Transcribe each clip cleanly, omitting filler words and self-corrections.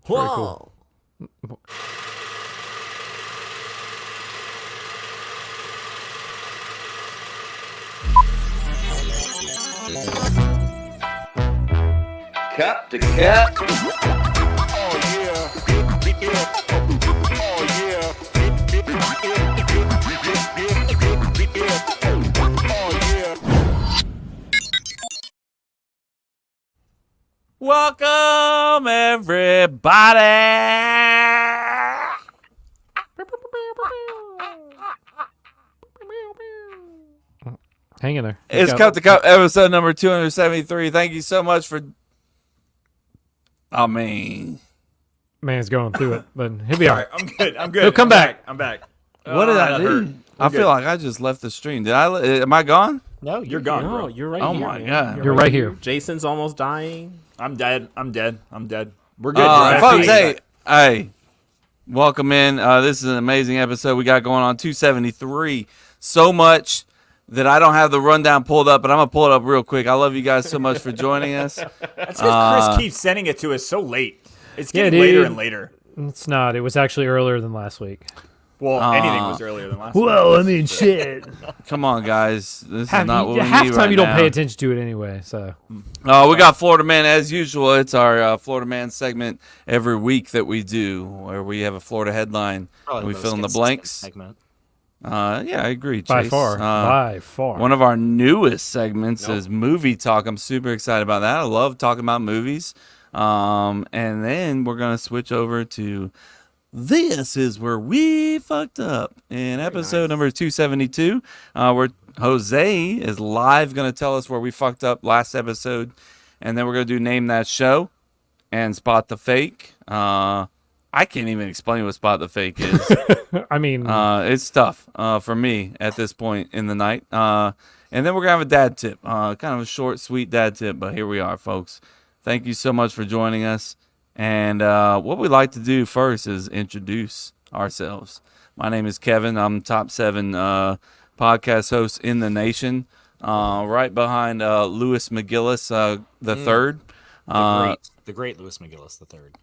Whoa. Cool. Cup to cup. Welcome, everybody. Hang in there. It's Cup to Cup, episode number 273. Thank you so much for... Man's going through it, but he'll be all right. I'm good. He'll come back. I'm back. What did I do? I feel like I just left the stream. Am I gone? No, you're gone, No, bro. you're right Oh here. my man. God. You're right here. Jason's almost dying. I'm dead. We're good. bro. Folks, hey, welcome in. This is an amazing episode we got going on, 273. So much that I don't have the rundown pulled up, but I'm going to pull it up real quick. I love you guys so much for joining us. That's because Chris keeps sending it to us so late. It's getting dude. later and later. It's not. It was actually earlier than last week. Well, anything was earlier than last week. Well, I mean, shit. Come on, guys. This is not what we half need time right you don't now. pay attention to it anyway. So We got Florida Man as usual. It's our Florida Man segment every week that we do, where we have a Florida headline and we fill in the blanks. Segment. Yeah, I agree, Chase. by far. One of our newest segments is movie talk. I'm super excited about that. I love talking about movies. And then we're gonna switch over to this is where we fucked up in episode number 272. Where Jose is live gonna tell us where we fucked up last episode, and then we're gonna do name that show and spot the fake. I can't even explain what spot the fake is. I mean, It's tough for me at this point in the night. And then we're going to have a dad tip, kind of a short, sweet dad tip. But here we are, folks. Thank you so much for joining us. And what we'd like to do first is introduce ourselves. My name is Kevin. I'm top 7 podcast host in the nation, right behind Louis McGillis the third. The great Louis McGillis the third.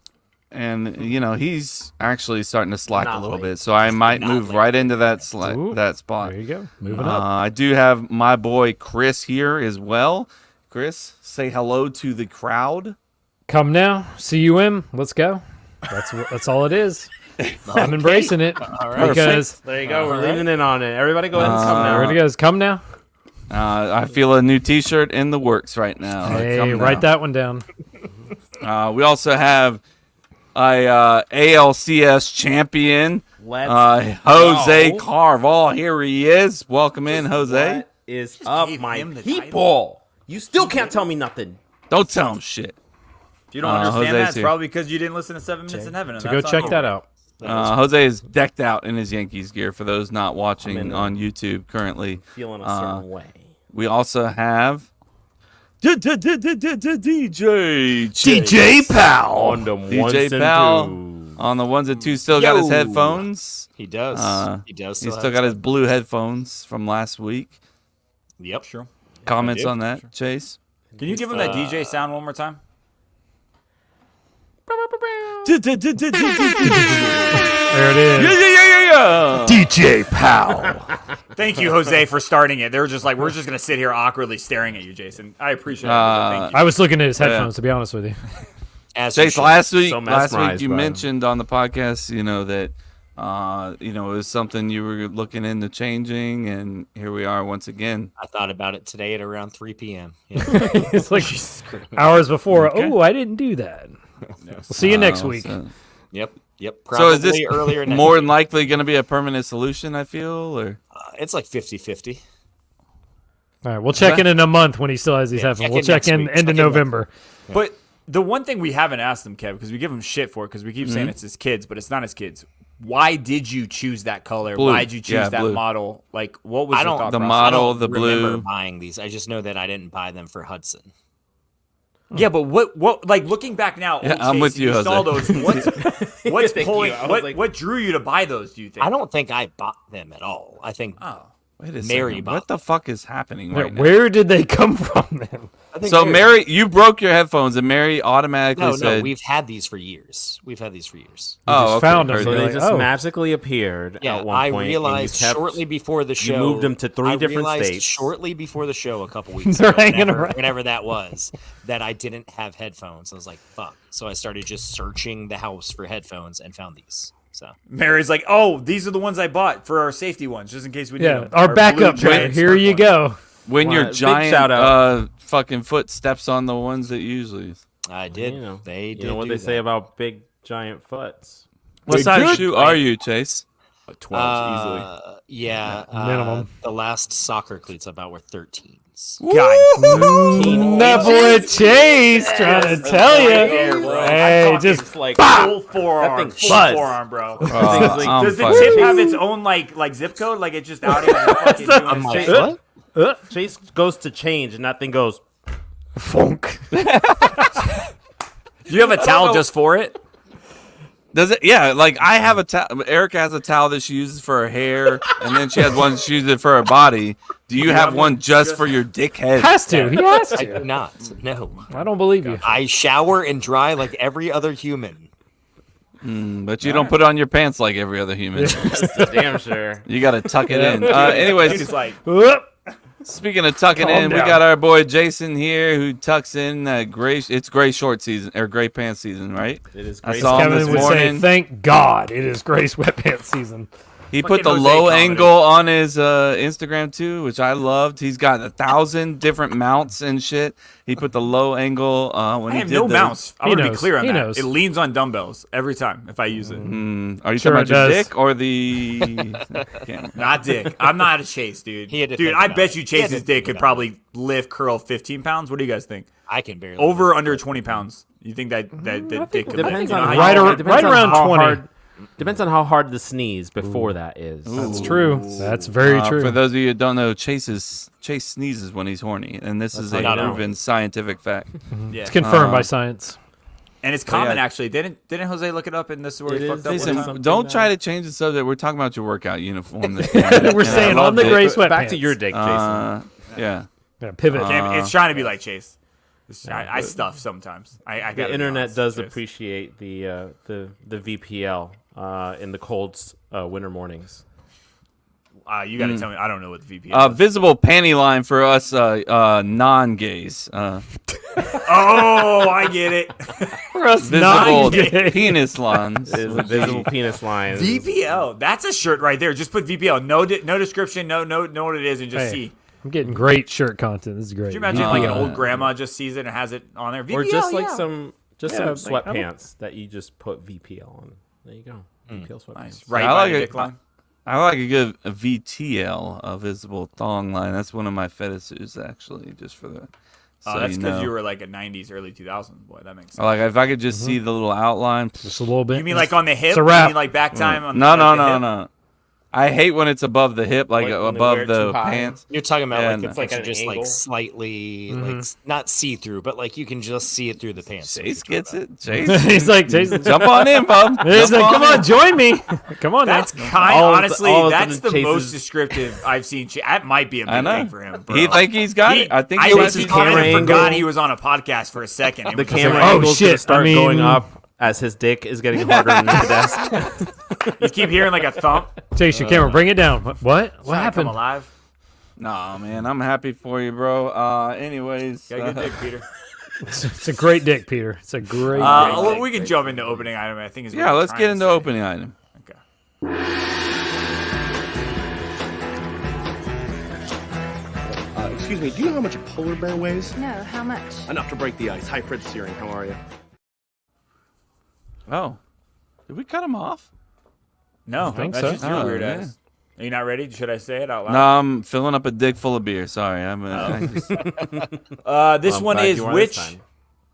And, he's actually starting to slack Not a little late. bit. So I might Not move late. right into that Ooh, that spot. there you go. Moving up. I do have my boy Chris here as well. Chris, say hello to the crowd. Come now, CUM. Let's go. That's all it is. I'm embracing it because There you go. We're leaning in on it. Everybody go ahead and come now. there it goes. Come now. I feel a new T-shirt in the works right now. Hey, Come write now. that one down. We also have a ALCS champion, Let's Jose go. Carval. Here he is. Welcome in, Jose. What is up, gave my him the people? You still can't tell me nothing. Don't tell him shit. If you don't understand Jose's that, it's here. probably because you didn't listen to 7 Minutes in Heaven. And So go that's check on that you. out. Jose is decked out in his Yankees gear for those not I'm watching in on YouTube currently. Feeling a certain way. We also have DJ DJ Powell. On the DJ Powell on the ones and twos. Still got his Yo. headphones. He does. He still got his blue headphones from last week. Yep. Sure. Comments do. on that, Chase? Can you give him that DJ sound one more time? There it is. Yeah. DJ Powell. Thank you, Jose, for starting it. They were just like, we're just going to sit here awkwardly staring at you, Jason. I appreciate it. Thank you. I was looking at his headphones, to be honest with you. Chase, last week So mesmerized you by him. mentioned on the podcast, that it was something you were looking into changing, and here we are once again. I thought about it today at around 3 p.m. Yeah. It's like hours before. Okay. Oh, I didn't do that. We'll see you next week. Yep. So Probably is this earlier next more week. than likely going to be a permanent solution, I feel? Or It's like 50-50. All right, we'll check in a month when he still has these headphones. check We'll in check next in week. end Check of in November. But the one thing we haven't asked him, Kev, because we give him shit for it, because we keep saying it's his kids, but it's not his kids. Why did you choose that color? Blue. Why did you choose Yeah, that blue. model? Like, what was I your don't- thought the process? model, I don't the remember blue. buying these. I just know that I didn't buy them for Hudson. Yeah, but what, like, looking back now, Yeah, old I'm Chase, with you, saw Jose. those. What's Thank pulling? you. I was like- What drew you to buy those? Do you think? I don't think I bought them at all. I think Oh, Wait a Mary second. bought What the fuck is happening right now? Where did they come from then? So Mary, you broke your headphones, and Mary automatically No, said, we've had these for years. We've had these for years. "Oh, just found them. heard So So that. they like, just oh. magically appeared Yeah, at one I point. and you realized kept- shortly before the show. You moved them to three I different realized states. Shortly before the show, a couple weeks They're ago, hanging around. whenever that was, that I didn't have headphones. I was like, "Fuck!" So I started just searching the house for headphones and found these. So Mary's like, oh, these are the ones I bought for our safety ones, just in case we need Yeah, them. our backup blue plan. giant Here smart you ones. go. When Well, your big giant shout out. fucking foot steps on the ones that usually." I did. You know, They did. you know what do they that. say about big giant foots. What size shoe are you, Chase? 12 easily. Yeah, Minimum. The last soccer cleats I bought were 13s. God, That boy Chase trying to tell you. Hey, just like full forearm, thing full buzzed. forearm, bro. like- I'm Does the fucking- tip have its own like zip code? Like it's just out here fucking doing I'm its like, thing? what? Chase goes to change and that thing goes. funk. Do you have a towel just for it? Does it? Yeah, like I have a towel. Erica has a towel that she uses for her hair, and then she has one she uses for her body. Do you have one just for your dick head? Has to. He has I do to. not. No. I don't believe you. I shower and dry like every other human. But you don't put it on your pants like every other human. That's damn sure. You got to tuck it in. He's Anyways, like, Whoop. speaking of tucking Calm in, we down. got our boy Jason here who tucks in gray. It's gray short season or gray pants season, right? It is I great. saw him Kevin this would morning. say, "Thank God it is gray sweatpants season." He put Fucking the Jose low commented. angle on his Instagram too, which I loved. He's got 1,000 different mounts and shit. He put the low angle when I he have did no the mounts. I He want to be knows. clear on He that. knows. It leans on dumbbells every time if I use it. Are you Sure talking it about your does. dick or the? Camera? Not dick. I'm not a Chase, dude. He had to Dude, think I about bet it. you He had Chase's to dick think could about probably lift curl 15 pounds. What do you guys think? I can barely. Over under 20 pounds. You think that dick could Depends lift? on You know, how, Right ar- it depends right on around how 20. hard- depends on how hard the sneeze before that is. That's true. That's very true. For those of you who don't know, Chase sneezes when he's horny, and this is a how you know. proven scientific fact. yeah. It's confirmed by science. And it's common yeah. actually. Didn't Jose look it up and this is where It he is. fucked up? Jason, with Jason, it? don't try to change the subject. We're talking about your workout uniform. This morning, We're and I saying on loved the it. gray sweatpants. Back to your dick, Jason. Yeah. Yeah, pivot. It's trying to be like Chase. I stuff sometimes. I the gotta be internet honest, does Chase. appreciate the VPL in the cold winter mornings. You gotta tell me. I don't know what the VPN is. Visible panty line for us non-gays. Oh, I get it. For us Visible non-gay. penis lines. It is a visible penis line. VPL. That's a shirt right there. Just put VPL. No description. No what it is, and just Hey. see. I'm getting great shirt content. This is great. Could you imagine like an old grandma just sees it and has it on there? VPL, Or just like yeah. some Yeah, some like, I'm- sweatpants that you just put VPL on. There you go. VPL sweatpants. Nice. Right I by like the it. dick line. I like a good VTL, a visible thong line. That's one of my fetishes, actually, just for the. So That's you because know. you were like a '90s, early 2000s boy. That makes sense. Like if I could just see the little outline. Just a little bit. You mean like on the hip? It's a You wrap. mean like back time? On No, like no, the no, hip? no. I hate when it's above the hip, like Like when they wear above it the too high? pants. You're talking about And like it's it's like at an just like angle? slightly like not see through, but like you can just see it through the pants. Chase gets it. Chase, He's like, Jason. jump on in, bub. He's Jump like, come in. on, join me. Come on, That's now. kind. All of a- Honestly, all of a that's sudden the most Chase's- descriptive I've seen. That might be a I big know. thing for him. Bro. He think he's got it. I think I he might just be kind camera of angle. forgot he was on a podcast for a second. It The was just camera like, Oh, angle's shit, gonna start I going mean- up as his dick is getting harder into the desk. you keep hearing like a thump. Chase your camera. Bring it down. What? What Trying to come happened? alive. Nah, man, I'm happy for you, bro. Anyways, Got a good dick, Peter. It's a great dick, Peter. It's a great. Well, we can jump into opening item. I think is what yeah, I'm let's trying get to into say. opening item. Okay. Excuse me, do you know how much a polar bear weighs? No, how much? Enough to break the ice. Hi, Fred Searing. How are you? Oh, did we cut him off? No, think that's so. just your Oh, weird yeah. ass. Are you not ready? Should I say it out loud? No, I'm filling up a dick full of beer. Sorry, I just, This Well, I'm one glad is you are this which time.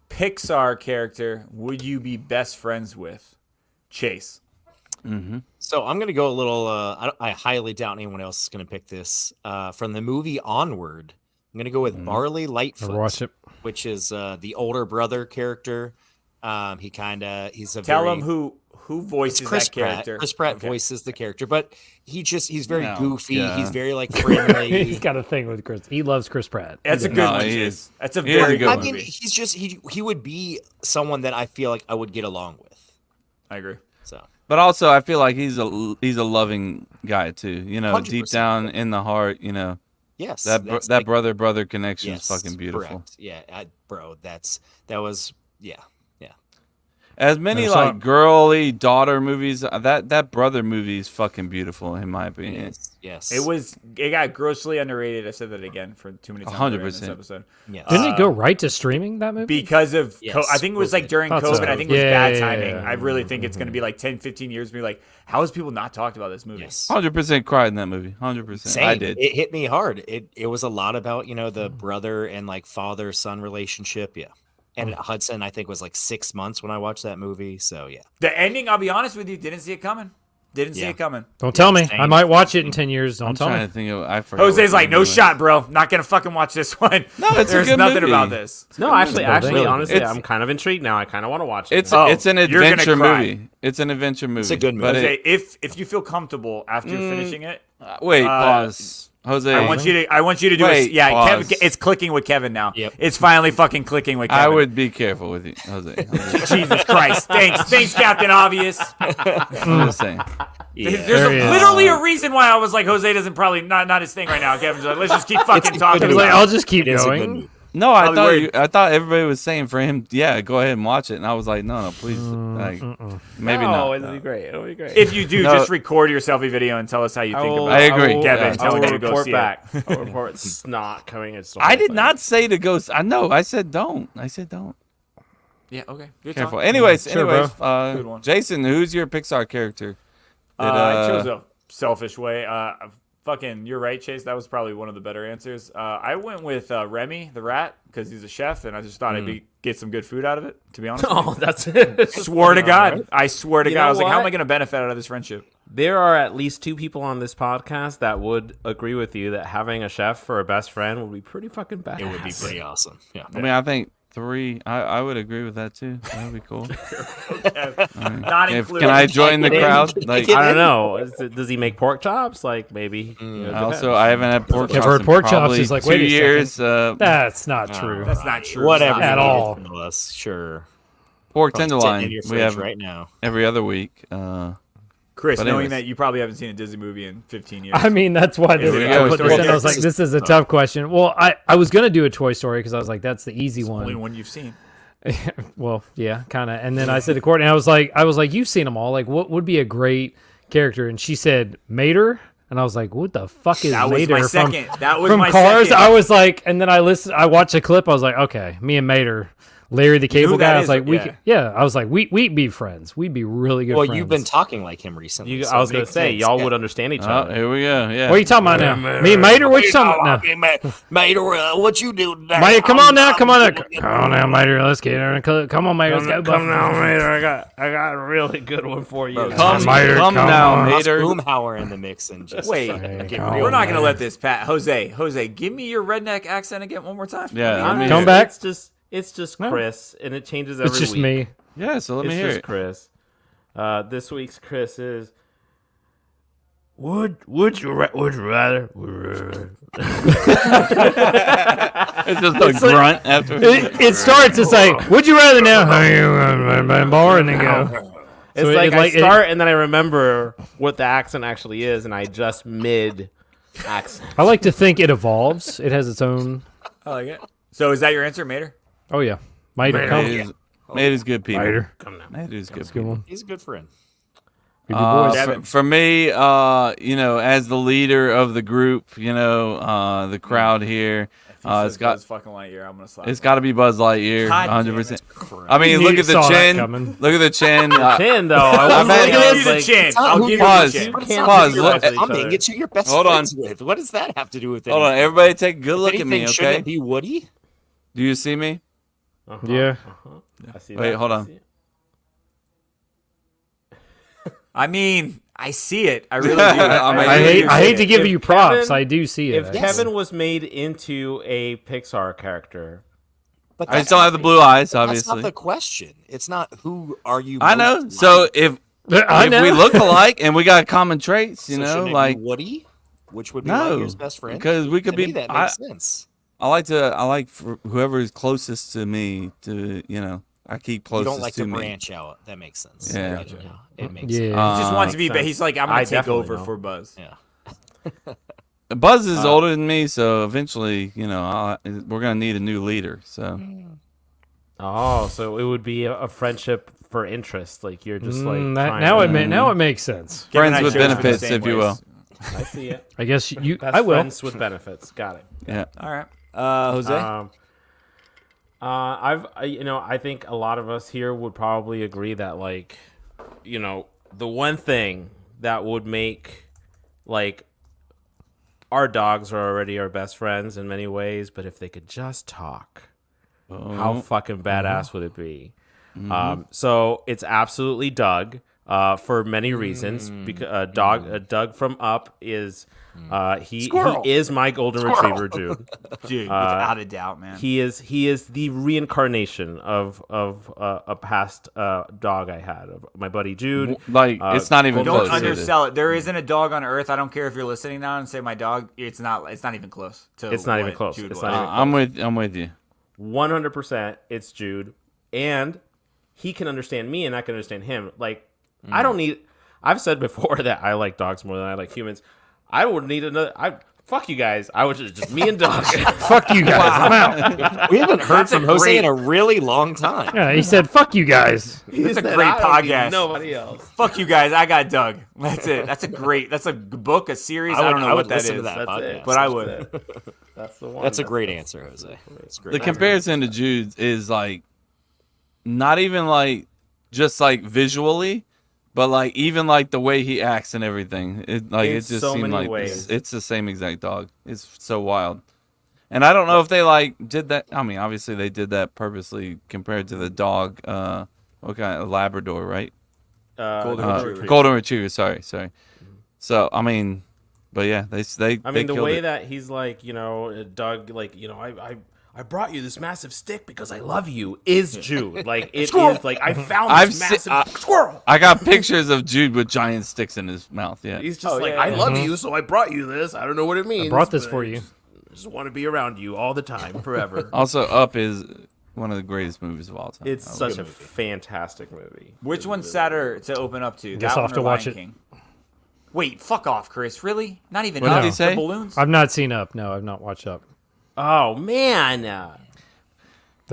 Pixar character would you be best friends with? Chase. So I'm gonna go a little. I highly doubt anyone else is gonna pick this. From the movie Onward, I'm gonna go with Barley Never Lightfoot, watch it. which is the older brother character. He's a Tell very, him who voices Chris that Pratt. character. Chris Pratt Okay. voices the character, but he's very No, goofy. yeah. He's very like friendly. He's got a thing with Chris. He loves Chris Pratt. That's a He good does. No, one. he Chase. is. That's a He is very a good good I one. mean, movie. he's just he would be someone that I feel like I would get along with. I agree. So But also, I feel like he's a loving guy too. You know, deep 100%. down in the heart, you know, yes, that that's that like- brother connection yes, is fucking beautiful. Correct. Yeah, bro, that was yeah. As many There's like some- girly daughter movies, that brother movie is fucking beautiful in my opinion. Yes. It got grossly underrated. I said that again for too many times 100%. in this episode. Yes. Didn't it go right to streaming, that movie? Because of Yes, I think it was like during Thought COVID. so. I think it was Yeah, bad yeah, timing. yeah. I really think it's going to be like 10, 15 years. Be like, how has people not talked about this movie? Yes. 100% cried in that movie. 100%. Same. I did. It hit me hard. It was a lot about, the brother and like father son relationship. Yeah. And Hudson, I think, was like 6 months when I watched that movie. So yeah. The ending, I'll be honest with you, didn't see it coming. Didn't see Yeah. it coming. Don't tell me. same. I might watch it in 10 years. Don't I'm tell trying me. to think of. I forgot. Jose's what like, the no movie shot, bro. Not gonna fucking watch this one. No, it's a There's good nothing movie. about this. No, actually, Really? honestly, It's- I'm kind of intrigued now. I kind of want to watch it. It's now. it's an you're gonna adventure cry. movie. It's an adventure movie. a good But movie. Jose, if you feel comfortable after finishing it, wait, pause. Jose, I want you to do Wait, it. Yeah, pause. Kevin, it's clicking with Kevin now. Yep. It's finally fucking clicking with Kevin. I would be careful with you, Jose. Jesus Christ. Thanks, Captain Obvious. I'm just saying. There's There he is. literally a reason why I was like, Jose doesn't probably not his thing right now. Kevin's like, let's just keep fucking talking. I was movie. like, I'll just keep It is a good going. movie. No, I Probably thought everybody was saying for him, yeah, go ahead and watch it, and I was like, no, please, like, maybe no, not. it'll be great. It'll be great. If you do, No. just record your selfie video and tell us how you think about I it. agree. Kevin, Yeah. telling I you will to go report see back. I'll report snot coming. It's I did not say to go. I know. I said don't. I said don't. Yeah, okay. Good Careful. talk. Anyways, Sure, bro. Good one. Jason, who's your Pixar character? I chose a selfish way. Fucking, you're right, Chase. That was probably one of the better answers. I went with Remy the rat because he's a chef, and I just thought get some good food out of it. To be honest, with Oh, that's it. you. Swear to God, I swear to You God, I know was like, how am what? I going to benefit out of this friendship? There are at least 2 people on this podcast that would agree with you that having a chef for a best friend would be pretty fucking bad. It would be pretty awesome. Yeah. I mean, I think 3. I would agree with that too. That would be cool. Not If, included. can I join the crowd? Like, I don't know. Does he make pork chops? Like maybe. also, I haven't had pork I've chops heard in pork chops probably is like, 2 wait a years. That's not true. That's not true. Whatever. Stop. At all. Nonetheless, sure. pork Sitting tenderloin. in your We fridge have right now. every other week. Chris, But knowing anyways. that you probably haven't seen a Disney movie in 15 years. I mean, that's why Is they it I Toy put Story? this in. I was Yeah. like, this is a tough question. Well, I was going to do a Toy Story because I was like, that's the easy only one. one you've seen. Well, yeah, kind of. And then I said to Courtney, I was like, you've seen them all. Like, what would be a great character? And she said, Mater. And I was like, what the fuck is That was Mater my from, second. That was from my Cars? second. I was like, and then I watched a clip. I was like, okay, me and Mater. Larry the Cable who Guy. that I was is, like, yeah. I was like, we'd be friends. We'd be really good Well, friends. you've been talking like him recently. You, so I was it gonna makes say sense. y'all Yeah. would understand each Oh, other. here we go. Yeah. What are you talking about now? Me and Mater? What you talking about now? Mater, what you do today? Mater, come on now, come on now, Mater. Let's get her. Come on, Mater. Let's go. Come now, Mater. I got a really good one for you. Come, Mater, come come now, on. Toss Mater. Boomhauer in the mix and just Wait, fucking get come real. We're not going to let this pat. Jose, give me your redneck accent again one more time. Yeah. Let me Come hear it. back. It's just No. Chris, and it changes every It's just week. me. Yeah. So let me It's hear just it. Chris. This week's Chris is. Would you rather? It's just a grunt after. It starts. It's like, would you rather now? Bar and then go. It's So like it- I like, it- start and then I remember what the accent actually is, and I just mid accent. I like to think it evolves. It has its own. I like it. So is that your answer, Mater? Oh yeah, Mater. Come. Made is good people. Mater. Made is good Good people. one. He's a good friend. Good boys. For me, you know, as the leader of the group, you know, the crowd here, it's got fucking Lightyear. I'm gonna slap. it's got to be Buzz Lightyear, God damn 100%. it. I mean, You look at the saw that chin. coming. Look at the chin. Chin though, I I've was had- thinking I'll it give you was the like, chin. I'll give you the Pause. chin. Pause. Look, each I'm other. get you your best Hold on. friends with. What does that have to do with it? hold on, everybody, take a good look at me, Anything, shouldn't okay? it be Woody? Do you see me? Yeah. I see Wait, that. hold I on. see it. I mean, I see it. I really do. I mean, I hate. I hate to If give you props. Kevin- I do see it. If Kevin was made into a Pixar character, But I just don't have the blue eyes, That's obviously. not the question. It's not who are you. I know. most So like. if I know. we look alike and we got common traits, you So know, shouldn't it be like Woody, which would be No, Lightyear's best friend. because we could To be. me, that makes sense. I like for whoever is closest to me to, you know, I keep You closest don't like to to me. branch out. That makes sense. Yeah. Right, it makes Yeah. sense. He just wants to be. Makes sense. He's like, I'm I gonna take definitely over know. for Buzz. Yeah. Buzz is older than me, so eventually, you know, we're gonna need a new leader. So Oh, so it would be a friendship for interest. Like you're just like trying now to- now it makes sense. Kevin and friends I with chose for the benefits, same if you ways. will. I see it. I guess you. Best I will. friends with benefits. Got it. Yeah. All right, Jose. I think a lot of us here would probably agree that, like, you know, the one thing that would make, like, our dogs are already our best friends in many ways, but if they could just talk, how fucking badass would it be? So it's absolutely Doug. For many reasons, because Doug from Up is he is my golden retriever, dude. Dude, without a doubt, man. He is the reincarnation of a past dog I had, of my buddy Jude. Like it's not even Don't close. is it? undersell it. There isn't a dog on earth. I don't care if you're listening now and say my dog. It's not even close. It's not even what close. Jude It's was. not even I'm with you. 100%. It's Jude, and he can understand me, and I can understand him. Like I don't need. I've said before that I like dogs more than I like humans. I would need another. Fuck you guys. I was just me and Doug. Fuck you guys. I'm out. We haven't heard That's a from Jose great- in a really long time. Yeah, he said, "Fuck you guys." It's a That great I don't need podcast. Nobody else. Fuck you guys. I got Doug. That's it. That's a book, a series. I don't know what that listen is, to that That's podcast. it. but I would. That's the one. That's a great answer, Jose. That's great. The comparison to Jude is like not even like just like visually, but like even like the way he acts and everything. It like In it just so seemed many like ways. it's the same exact dog. It's so wild. And I don't know if they like did that. I mean, obviously they did that purposely compared to the dog. What kind of Labrador, right? Golden Retriever. Golden Retriever. Sorry. So I mean, but yeah, they. I mean, the way that he's like, you know, Doug, like, you know, I brought you this massive stick because I love you. Is Jude like it is like I found I've this se- massive squirrel. I got pictures of Jude with giant sticks in his mouth. Yeah. He's just Oh, like yeah, I yeah. love you, so I brought you this. I don't know what it means. I brought this but for I you. Just want to be around you all the time, forever. Also, Up is one of the greatest movies of all time. It's I such a fantastic movie. Which one's sadder to open up to? Guess that I'll have one to or watch Lion it. King? Wait, fuck off, Chris. Really? Not even What did Up? he say? The balloons? I've not seen Up. No, I've not watched Up. Oh man, That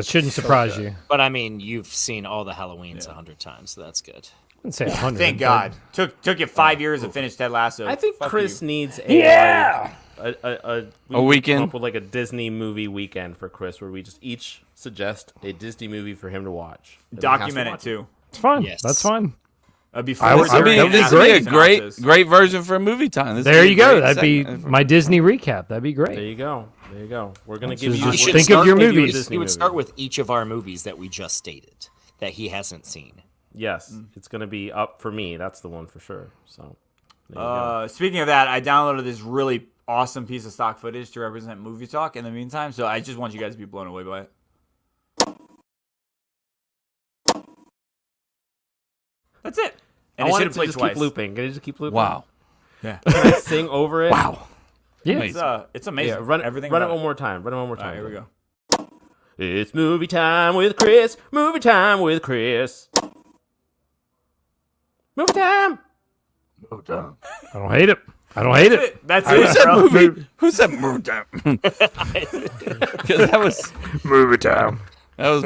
shouldn't surprise you. But I mean, you've seen all the Halloweens 100 times, so that's good. I wouldn't say 100. Thank God. Took you 5 years to finish Ted Lasso. I think Fuck Chris you. needs a Yeah! like, A we weekend? come up with like a Disney movie weekend for Chris, where we just each suggest a Disney movie for him to watch. And he has to Document it watch too. It's fine. Yes. That's fine. Before, I would- I That mean, would be this would be a great. great version for a movie time. This There would be you a go. great That'd be segment. my Disney recap. That'd be There great. you go. There you go. We're gonna give just- you. just should think of start- your maybe movies. You would Disney start movie. with each of our movies that we just stated that he hasn't seen. Yes, it's gonna be Up for me. That's the one for sure. So. There you go. Speaking of that, I downloaded this really awesome piece of stock footage to represent movie talk in the meantime, so I just want you guys to be blown away by it. That's it. And I it want should it have to played just twice. keep looping. Can it just keep looping? Wow. Yeah. Can I sing over it? Wow. Yeah. It's amazing. Yeah, run Everything it about one more time. Run it one more All time. right, here we go. It's movie time with Chris. Movie time with Chris. Movie time. I don't hate it. I don't hate it. That's Who it, said bro. movie? Who said movie time? 'Cause that was Movie time.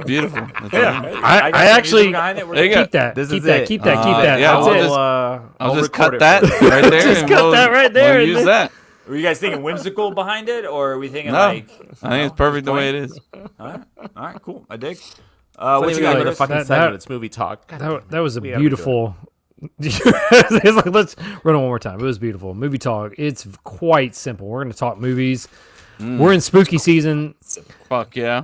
beautiful. That's Yeah. all. I got some actually music behind it. We're There you go. keep that. This Keep is that. it. Keep that. Keep that. yeah, That's we'll it. just- I'll just cut record that it for you. right there. and cut that right there We'll and use then- that. Were you guys thinking whimsical behind it, or are we thinking No, like? I think it's perfect the way it is. All right, cool. I dig. It's What not you even got, like a Chris? fucking That- segment. that- It's movie talk. God, That was a We have to do it. beautiful. It's like, let's run it one more time. It was beautiful. Movie talk. It's quite simple. We're going to talk movies. We're in spooky season. Fuck yeah.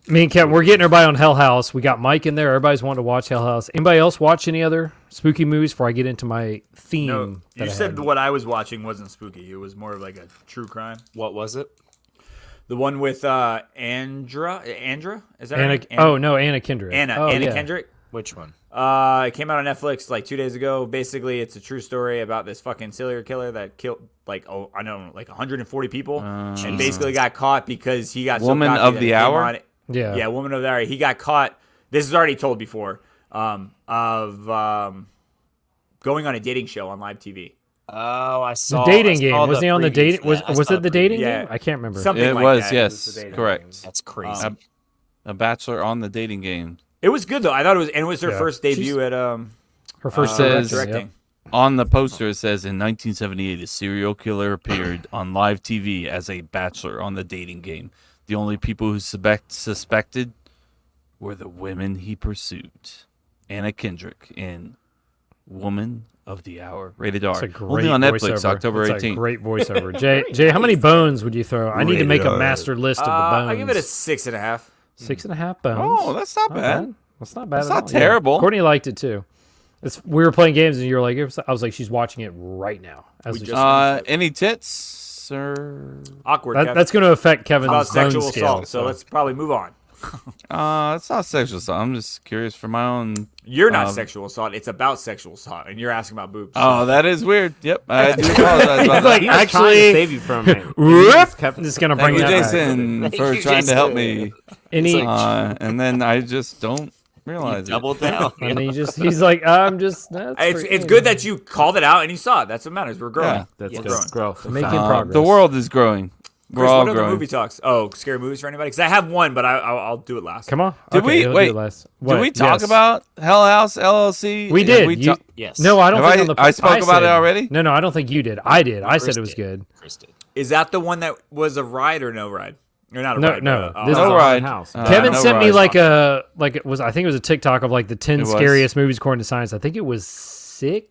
Me and Kevin, we're getting everybody on Hell House. We got Mike in there. Everybody's wanting to watch Hell House. Anybody else watch any other spooky movies before I get into my theme? No, that you I said had? what I was watching wasn't spooky. It was more of like a true crime. What was it? The one with Andra? Is that Anna, right? Anna Kendrick. Anna yeah. Kendrick. Which one? It came out on Netflix like 2 days ago. Basically, it's a true story about this fucking serial killer that killed like 140 people, and basically got caught because he got Woman so cocky of that the it came hour? on- Yeah. Woman of the hour. He got caught. This is already told before. Going on a dating show on live TV. Oh, I The saw dating I game. saw Was the he on the previews dating? for Was that. I was saw it the dating Yeah. game? I can't remember. Something It like was, that. yes, dating correct. game. That's crazy. A bachelor on the dating game. It was good though. I thought it was her Yeah. first debut at Her first says- directing, directing. yep. On the poster, it says in 1978, a serial killer appeared on live TV as a bachelor on the dating game. The only people who suspected were the women he pursued. Anna Kendrick in Woman of the Hour, rated R. It's a great Only on Netflix, voiceover. October It's a 18th. great voiceover. Jay, how many bones would you throw? I need to make a master list of the bones. I give it a 6.5. 6.5 bones. Oh, that's not bad. That's not bad. That's at not all. Yeah. terrible. Courtney liked it too. We were playing games and you were like, I was like, she's watching it right now. As we Any tits or Awkward. Kev. that's going to affect Kevin's about bone sexual scale. assault. So let's probably move on. it's not sexual assault. I'm just curious for my own. You're not sexual assault. It's about sexual assault, and you're asking about boobs. Oh, that is weird. Yep, I do apologize about like, that. He was trying to actually- save you from it. I'm just going to bring Thank you, that back. Jason, Thank for you, trying to help Jason. me. Any, And then I just don't realize it. Double down. and he's like, I'm just. That's It's good that you called it out and you saw it. That's what matters. We're growing. Yeah. That's Yes. good. Growth. making progress. The world is growing. We're Chris, all what other growing. movie talks? Oh, scary movies for anybody? Because I have one, but I'll do it last. Come on. Did Okay, we he'll do wait? it last. Did What? we talk Yes. about Hell House LLC? We Have did. we You- ta- Yes. No, I don't Have think I- on the. I spoke about it said- already? No, I don't think you did. I did. I said Chris it was did. good. Chris did. Is that the one that was a ride or no ride? Or not a No, ride? no. But, This No is a ride. house. Kevin no sent me ride. like it was. I think it was a TikTok of like the 10 It was. scariest movies according to science. I think it was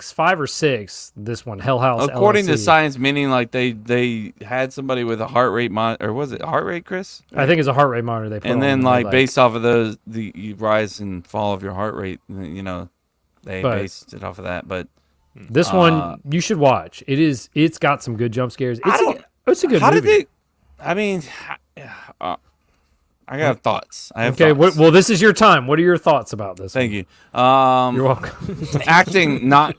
5 or 6. This one, Hell House. According to LLC. science, meaning like they had somebody with a heart rate monitor, or was it heart rate, Chris? I think it's a heart rate monitor they put And on then and like they, based off of those, the rise and fall of your heart rate, you know, they But- based it off of that. But this one you should watch. It's got some good jump scares. It's a good how movie. did they? I mean, I got thoughts. I have Okay, thoughts. well, this is your time. What are your thoughts about this? Thank you. You're welcome. Acting not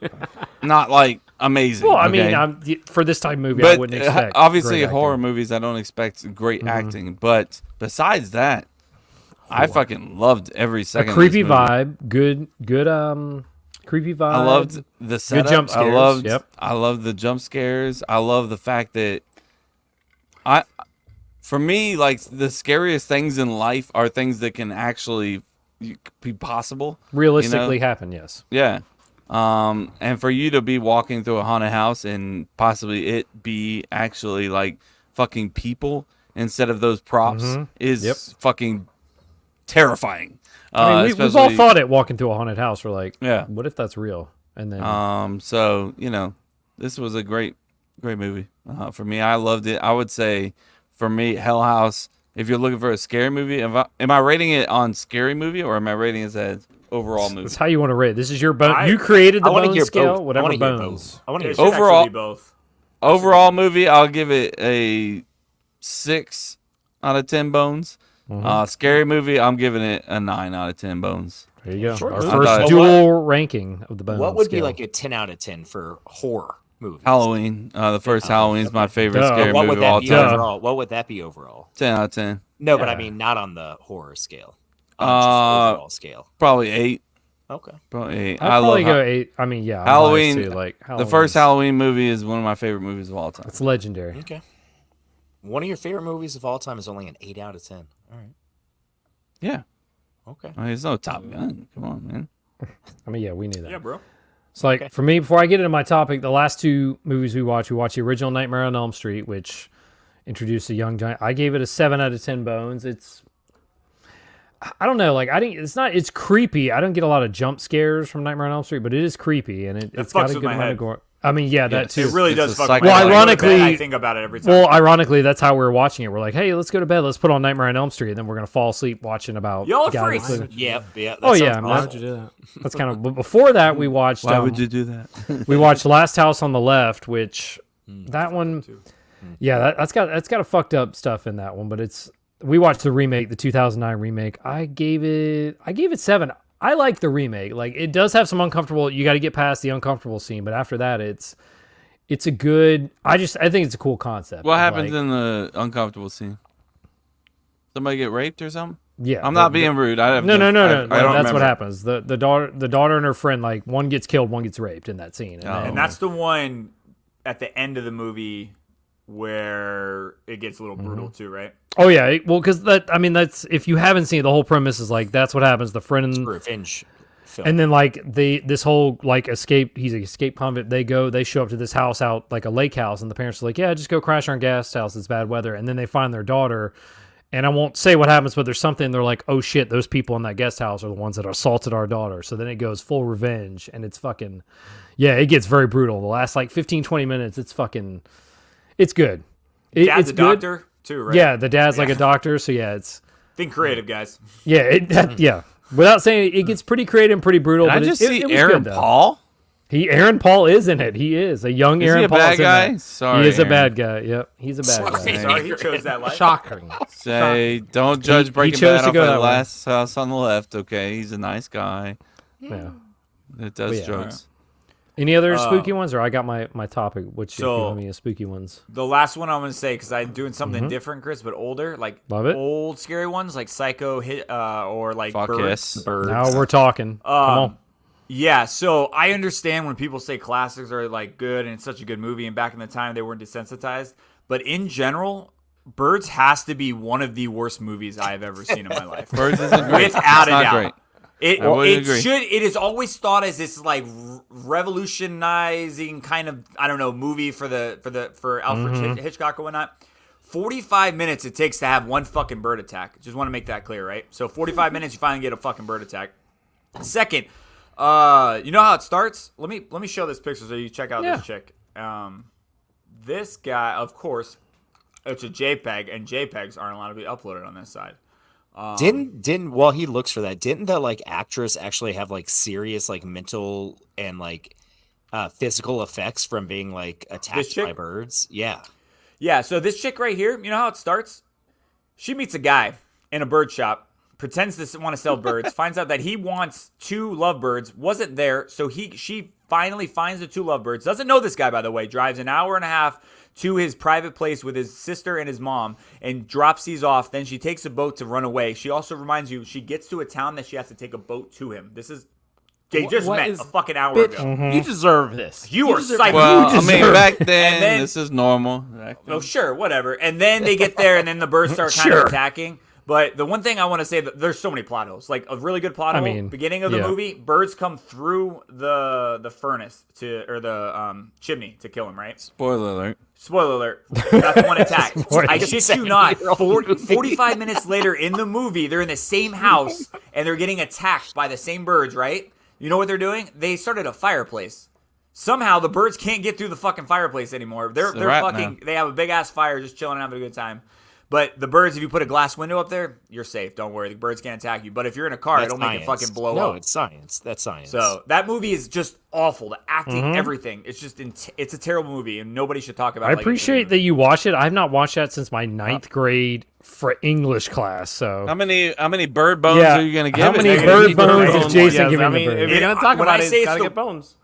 like amazing. Well, I okay? mean, for this type of movie, I but wouldn't expect. obviously great horror acting. movies I don't expect great acting, but besides that, I fucking loved every A second. of creepy this movie. vibe. Good. Creepy vibe. I loved the setup. jump scares, yep. I loved the jump scares. I love the fact that for me, like the scariest things in life are things that can actually be possible. realistically you know? happen. Yes. Yeah. And for you to be walking through a haunted house and possibly it be actually like fucking people instead of those props is Yep. fucking terrifying. I mean, we've all especially- thought it walking through a haunted house. We're like, Yeah. what if that's real? And then So you know, this was a great movie for me. I loved it. I would say for me, Hell House. If you're looking for a scary movie, am I rating it on scary movie or am I rating it as overall movie? that's how you want to rate it. This is your bone. I- you created the I want to bone hear scale. both. I Whatever want to hear bones. both. I want to It hear should both. Overall- actually be both. Overall movie, I'll give it a 6 out of 10 bones. Scary movie, I'm giving it a 9 out of 10 bones. There you go. Short Our movie. first thought- dual ranking of the bone. What would be scale. like a 10 out of 10 for horror movies? Halloween, the first Halloween's my favorite Duh. scary What movie would of all that be time. overall? What would that be overall? 10 out of 10. No, but I Yeah. mean not on the horror scale. On just overall scale. Probably 8. Okay. Probably 8. I'd I probably love go 8. I mean, yeah. I'm Halloween. biased too, like The first Halloween's- Halloween movie is one of my favorite movies of all time. It's legendary. Okay. One of your favorite movies of all time is only an 8 out of 10. All right. Yeah. Okay. I mean, it's no Top Gun. Come on, man. I mean, yeah, we knew that. Yeah, bro. It's like for me, before I get into my topic, the last 2 movies we watched the original Nightmare on Elm Street, which introduced a young giant. I gave it a 7 out of 10 bones. I don't know, like it's creepy. I don't get a lot of jump scares from Nightmare on Elm Street, but it is creepy and it's got fucks a with good my amount head. of gore. I mean, yeah, that Yes. too. It really It's does a fuck psycho- with my Well, head. ironically- I think about it every time. Well, ironically, that's how we were watching it. We're like, hey, let's go to bed. Let's put on Nightmare on Elm Street, and then we're gonna fall asleep watching about. Y'all are guys freaks. living- Yep. Yeah. Oh yeah, sounds man. awful. Why'd you do that? That's kind of. But before that, we watched. Why would you do that? We watched Last House on the Left, which that one. Yeah, that's got a fucked up stuff in that one, but we watched the remake, the 2009 remake. I gave it 7. I like the remake. Like, it does have some uncomfortable. You got to get past the uncomfortable scene, but after that, it's a good. I think it's a cool concept. What happens in the uncomfortable scene? Somebody get raped or something? Yeah, I'm not being rude. No. I don't That's remember. what happens. The daughter and her friend, like, one gets killed, one gets raped in that scene, And that's the one at the end of the movie where it gets a little brutal too, right? Oh yeah, because that's if you haven't seen it, the whole premise is like that's what happens. The friend It's a revenge film. and then like this whole like he's an escape convict. They show up to this house out like a lake house, and the parents are like, yeah, just go crash our guest house. It's bad weather, and then they find their daughter. And I won't say what happens, but there's something. They're like, oh shit, those people in that guest house are the ones that assaulted our daughter. So then it goes full revenge, and it's fucking, yeah, it gets very brutal. The last like 15, 20 minutes, it's good. Dad's it's a good. doctor too, right? Yeah, the dad's like a doctor. So yeah, Think creative, guys. yeah. Without saying it gets pretty creative and pretty brutal. Did I but just it see was Aaron good, though. Paul? Aaron Paul is in it. He is a young Is he Aaron a Paul. bad is in guy? that. Sorry, he is a Aaron. bad guy. Yep, he's a bad guy. Sorry, he chose that life. Shocking. Say, don't judge He Breaking chose Bad to off go at that way. last house on the left. Okay, he's a nice guy. Yeah. It does Yeah. jokes. Any other spooky ones, or I got my topic, which if you So- want me spooky ones. The last one I'm gonna say because I'm doing something different, Chris, but older, like Love it. old scary ones, like Psycho, or like Fuck Birds. yes. Now we're talking. Come on. Yeah, so I understand when people say classics are like good and it's such a good movie, and back in the time they weren't desensitized. But in general, Birds has to be one of the worst movies I have ever seen in my life, Birds isn't great. without It's a not doubt. great. It I would agree. it is always thought as this like revolutionizing kind of movie for Alfred Hitchcock or whatnot. 45 minutes it takes to have one fucking bird attack. Just want to make that clear, right? So 45 minutes you finally get a fucking bird attack. Second, you know how it starts? Let me show this picture so you check out this chick. This guy, of course, it's a JPEG, and JPEGs aren't allowed to be uploaded on this side. Didn't while he looks for that, didn't the like actress actually have like serious like mental and like physical effects from being like attacked by birds? Yeah. Yeah, so this chick right here, you know how it starts? She meets a guy in a bird shop, pretends to want to sell birds, finds out that he wants 2 lovebirds, wasn't there, so she finally finds the 2 lovebirds, doesn't know this guy, by the way, drives an hour and a half to his private place with his sister and his mom and drops these off. Then she takes a boat to run away. She also reminds you, she gets to a town that she has to take a boat to him. They just met a fucking hour ago. You deserve this. You are psycho. Well, I mean, back then, then- this is normal. Back then. Oh, sure, whatever. And then they get there, and then the birds start kind of attacking. But the one thing I want to say, that there's so many plot holes. Like a really good plot hole. Beginning of the movie, birds come through the furnace or the chimney to kill him. Right? Spoiler alert. Spoiler alert. That's one attack. I shit you not. 45 minutes later in the movie, they're in the same house and they're getting attacked by the same birds. Right? You know what they're doing? They started a fireplace. Somehow the birds can't get through the fucking fireplace anymore. They're fucking. They have a big ass fire, just chilling and having a good time. But the birds, if you put a glass window up there, you're safe. Don't worry. The birds can't attack you. But if you're in a car, it'll make it fucking blow up. No, it's science. That's science. So that movie is just awful. The acting, everything. It's just it's a terrible movie, and nobody should talk about it. I appreciate that you watch it. I've not watched that since my 9th grade for English class. So How many bird bones are you gonna give How it? many Nigga? bird bones is Jason Yes, giving I mean, the bird? if you're gonna talk When about I it, say it's it's gotta the- get bones.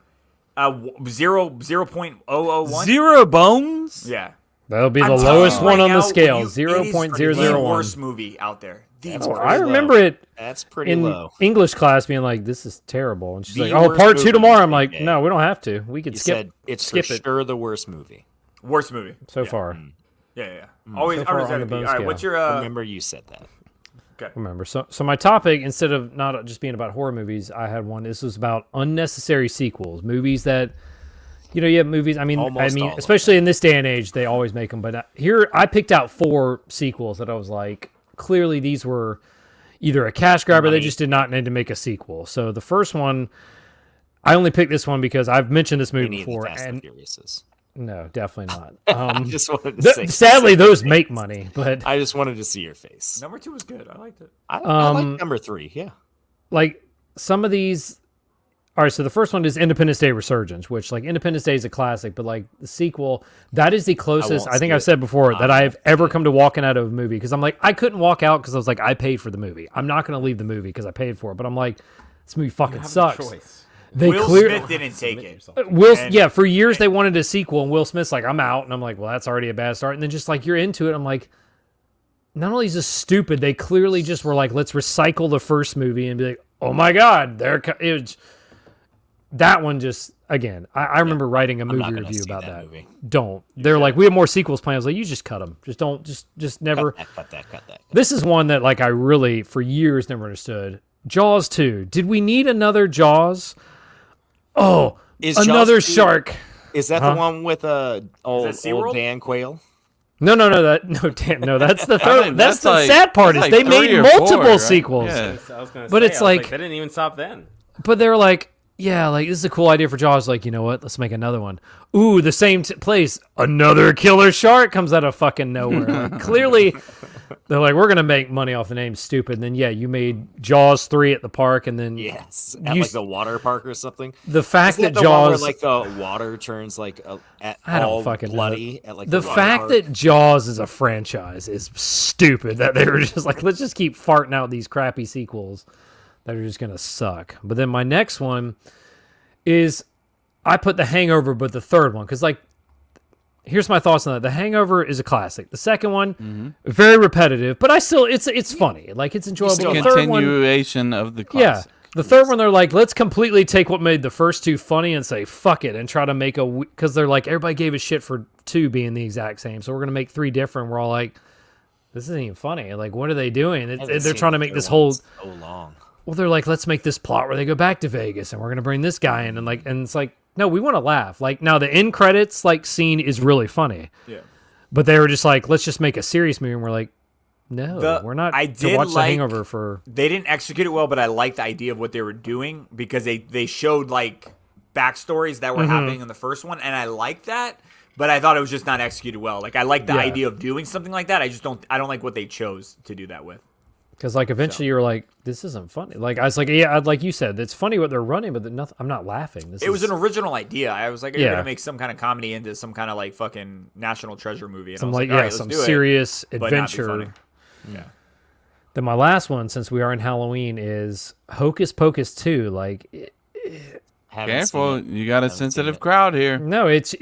0.001. 0 bones? Yeah. That'll be the I'm telling lowest you one right on the now, scale. it is the 0.001. worst movie out there. I remember it that's pretty in low. English class being like, "This is terrible," and she's The like, "Oh, worst part 2 movie tomorrow." I'm like, of the "No, we don't have to. We could You skip said it's skip for it sure the worst movie. Worst movie. so far." Yeah. Always So far under on the 70. bone All right, scale. what's your Remember you said that. Remember, so my topic, instead of not just being about horror movies, I had one. This was about unnecessary sequels, movies that. You have movies. Almost all of them. Especially in this day and age, they always make them. But here, I picked out 4 sequels that I was like, clearly these were either a cash grab or they just did not need to make a sequel. So the first one, I only picked this one because I've mentioned this movie Any of the before, Fast and and Furiouses. no, definitely not. I just wanted to say. Sadly, those make money, but I just wanted to see your face. number 2 was good. I liked it. I like number 3. Yeah. like some of these all right, so the first one is Independence Day Resurgence, which like Independence Day is a classic, but like the sequel, that is the closest I think I've said before that I've ever come to walking out of a movie, because I'm like, I couldn't walk out because I was like, I paid for the movie. I'm not going to leave the movie because I paid for it, but I'm like, this movie fucking sucks. They Will clearly Smith didn't take it. Yeah, for years they wanted a sequel, and Will Smith's like, I'm out, and I'm like, well, that's already a bad start. And then just like you're into it, I'm like, not only is this stupid, they clearly just were like, let's recycle the first movie and be like, oh my god, that one just again. I remember writing a movie review about that. Don't. They're like, we have more sequels planned. I was like, you just cut them. Just don't. Just never. Cut that. This is one that like I really for years never understood. Jaws 2. Did we need another Jaws? Oh, another Jaws 2, shark. Is that the one with old SeaWorld? Dan Quayle? No, that's the third. That's the like- sad part that's is like they made 3 or multiple 4, right? sequels. Yeah. I was gonna But say, it's I was like- they didn't even stop then. But they're like, yeah, like this is a cool idea for Jaws. Like, you know what? Let's make another one. Ooh, the same place. Another killer shark comes out of fucking nowhere. Like, clearly, they're like, we're gonna make money off the name. Stupid. And then yeah, you made Jaws 3 at the park, and then Yes, at You like s- the water park or something. the fact Isn't that the one where Jaws, like the water turns like I don't all fucking know. bloody at like the water fact park? that Jaws is a franchise is stupid. That they were just like, let's just keep farting out these crappy sequels that are just gonna suck. But then my next one is I put The Hangover, but the third one, because like, here's my thoughts on that. The Hangover is a classic. The second one, very repetitive, but I still it's funny. Like it's enjoyable. still The third one, Continuation of the yeah. classic. The third one, they're like, let's completely take what made the first two funny and say fuck it and try to make because they're like everybody gave a shit for 2 being the exact same, so we're gonna make 3 different. We're all like, this isn't even funny. Like, what are they doing? I haven't They're seen trying to the make third this one whole. in so long. Well, they're like, let's make this plot where they go back to Vegas and we're gonna bring this guy in and like, and it's like, no, we want to laugh. Like now the end credits like scene is really funny. Yeah. But they were just like, let's just make a serious movie, and we're like, no, we're not I to did watch The like- Hangover for. They didn't execute it well, but I liked the idea of what they were doing because they showed like backstories that were happening in the first one, and I liked that. But I thought it was just not executed well. Like I like the Yeah. idea of doing something like that. I don't like what they chose to do that with. Because like eventually you're like, this isn't funny. Like I was like, yeah, like you said, it's funny what they're running, but nothing. I'm not laughing. It was an original idea. I was like, are you Yeah. gonna make some kind of comedy into some kind of like fucking National Treasure movie? And some I was like like, all right, some let's do it, serious but not be adventure. funny. Yeah. Then my last one, since we are in Halloween, is Hocus Pocus 2. Like, Haven't Careful, seen it. you got a Haven't seen sensitive it. crowd here. no, it's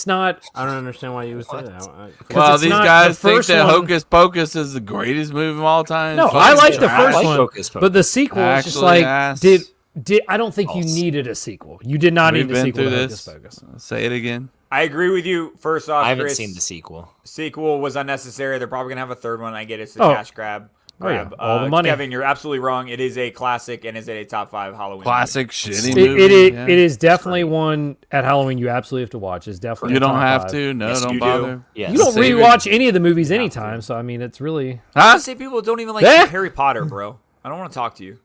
not. I don't understand why you would say that. Well, it's these not guys the think first that one- Hocus Pocus is the greatest movie of all time. No, Fuck I like it. the I first like one, Hocus Pocus. but the sequel is just Actually, like yes. did I don't think you False. needed a sequel. You did not We've need a been sequel through to this. Hocus Pocus. Say it again. I agree with you. First off, I haven't Chris, seen the sequel. sequel was unnecessary. They're probably gonna have a third one. I get it's a Oh. cash grab. Oh, yeah. grab. All the money. Kevin, you're absolutely wrong. It is a classic and is a top 5 Halloween. Classic shitty It, movie. yeah. it is definitely one at Halloween you absolutely have to watch. It's definitely You a don't top have 5. to. No, Yes, don't you do. bother. Yes. You don't Save it. rewatch any of the movies anytime, so I mean it's really. I Huh? say people don't even like Eh? Harry Potter, bro. I don't want to talk to you,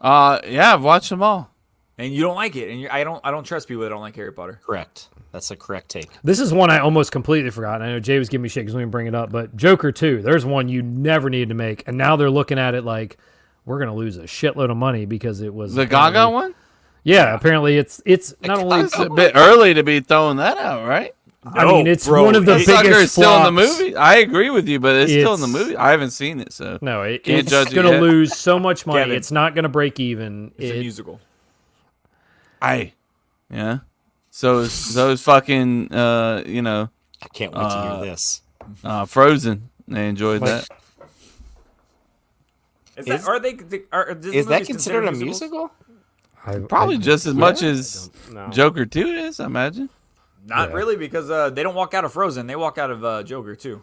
Yeah, I've watched them all. and you don't like it, and I don't trust people that don't like Harry Potter. Correct. That's a correct take. This is one I almost completely forgot. I know Jay was giving me shit because we didn't bring it up, but Joker 2, there's one you never needed to make, and now they're looking at it like we're gonna lose a shitload of money because it was The Gaga one? Yeah, apparently it's not only. It's a bit early to be throwing that out, right? I mean, it's bro, one of the it- biggest Sucker is still in the flops. movie. I agree with you, but it's still in the It's- movie. I haven't seen it, so No, Can't it's judge it gonna yet. lose so much money. Kevin. It's not gonna break even. It's a musical. yeah. So is fucking I can't wait to hear this. Frozen. They enjoyed that. Is that, are they? Are Disney Is that movies considered a musicals? musical? Probably just as much as No. Joker 2 is, I imagine. Not Yeah. really, because they don't walk out of Frozen. They walk out of Joker too.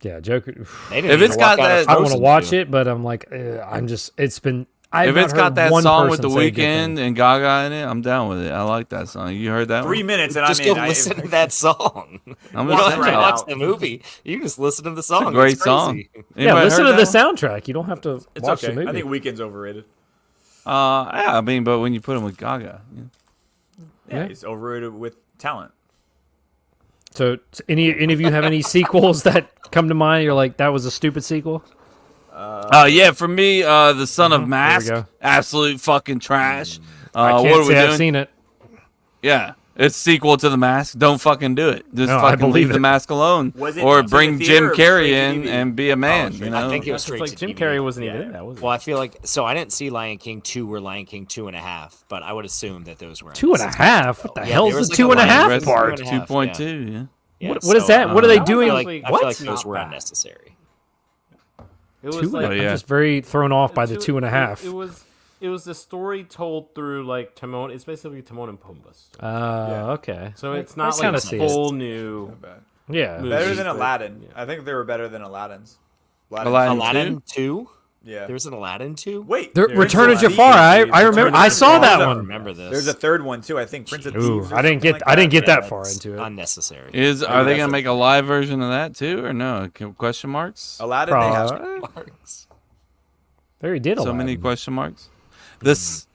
Yeah, Joker. They didn't If even it's walk got out of that- I want to Frozen watch 2. it, but I'm like, I'm just. It's been. I If have it's not got heard that one song with person The say a good Weeknd thing. and Gaga in it, I'm down with it. I like that song. You heard that 3 one? minutes and Just I'm go in. listen to that song. I'm You just don't saying. have to right watch out. the movie. You can just listen to the song. It's a great It's song. crazy. Yeah, Anybody listen heard to the that one? soundtrack. You don't have to It's watch okay. the movie. I think Weekend's overrated. Yeah, I mean, but when you put him with Gaga, yeah. Yeah, Yeah. he's overrated with talent. So, any of you have any sequels that come to mind? You're like, that was a stupid sequel. Yeah, for me, the Son of we Mask, go. absolute fucking trash. I what can't are we say I've doing? seen it. Yeah, it's sequel to The Mask. Don't fucking do it. Just No, I fucking believe leave it. The Mask alone, Was it or to bring the Jim theater or Carrey straight to in DVD? and be a man. straight You to know, I think it was It's straight like to Jim DVD. Carrey wasn't even in that, was he? Well, I feel like I didn't see Lion King 2 or Lion King 2.5, but I would assume that those were 2.5. What the Yeah, hell there is was the like a 2.5 line- part? 2.5, 2.2. Yeah. Yeah, What is that? What are they That was doing? actually- I feel like What's those not were bad. unnecessary. It was Two, like Oh, yeah. I'm just very thrown off by the two- 2.5. It was the story told through like Timon. It's basically Timon and Pumbaa's. Okay. So it's I not kinda like see a it. full new. Yeah. movie, Better than but- Aladdin. yeah. I think they were better than Aladdin's. Aladdin Aladdin 2? Yeah. There was an Aladdin 2? Wait. The Prince Return of Aladdin. Jafar. I remember. Return I of saw Jafar. that I one. remember this. There's a third one too. I think Prince of Ooh, Thieves. or I didn't something get. like I didn't get Yeah, that far that's into it. unnecessary. Are they that's gonna a- make a live version of that too, or no? Question marks. Aladdin. They have. Probably. They already did a So lot. many question marks. This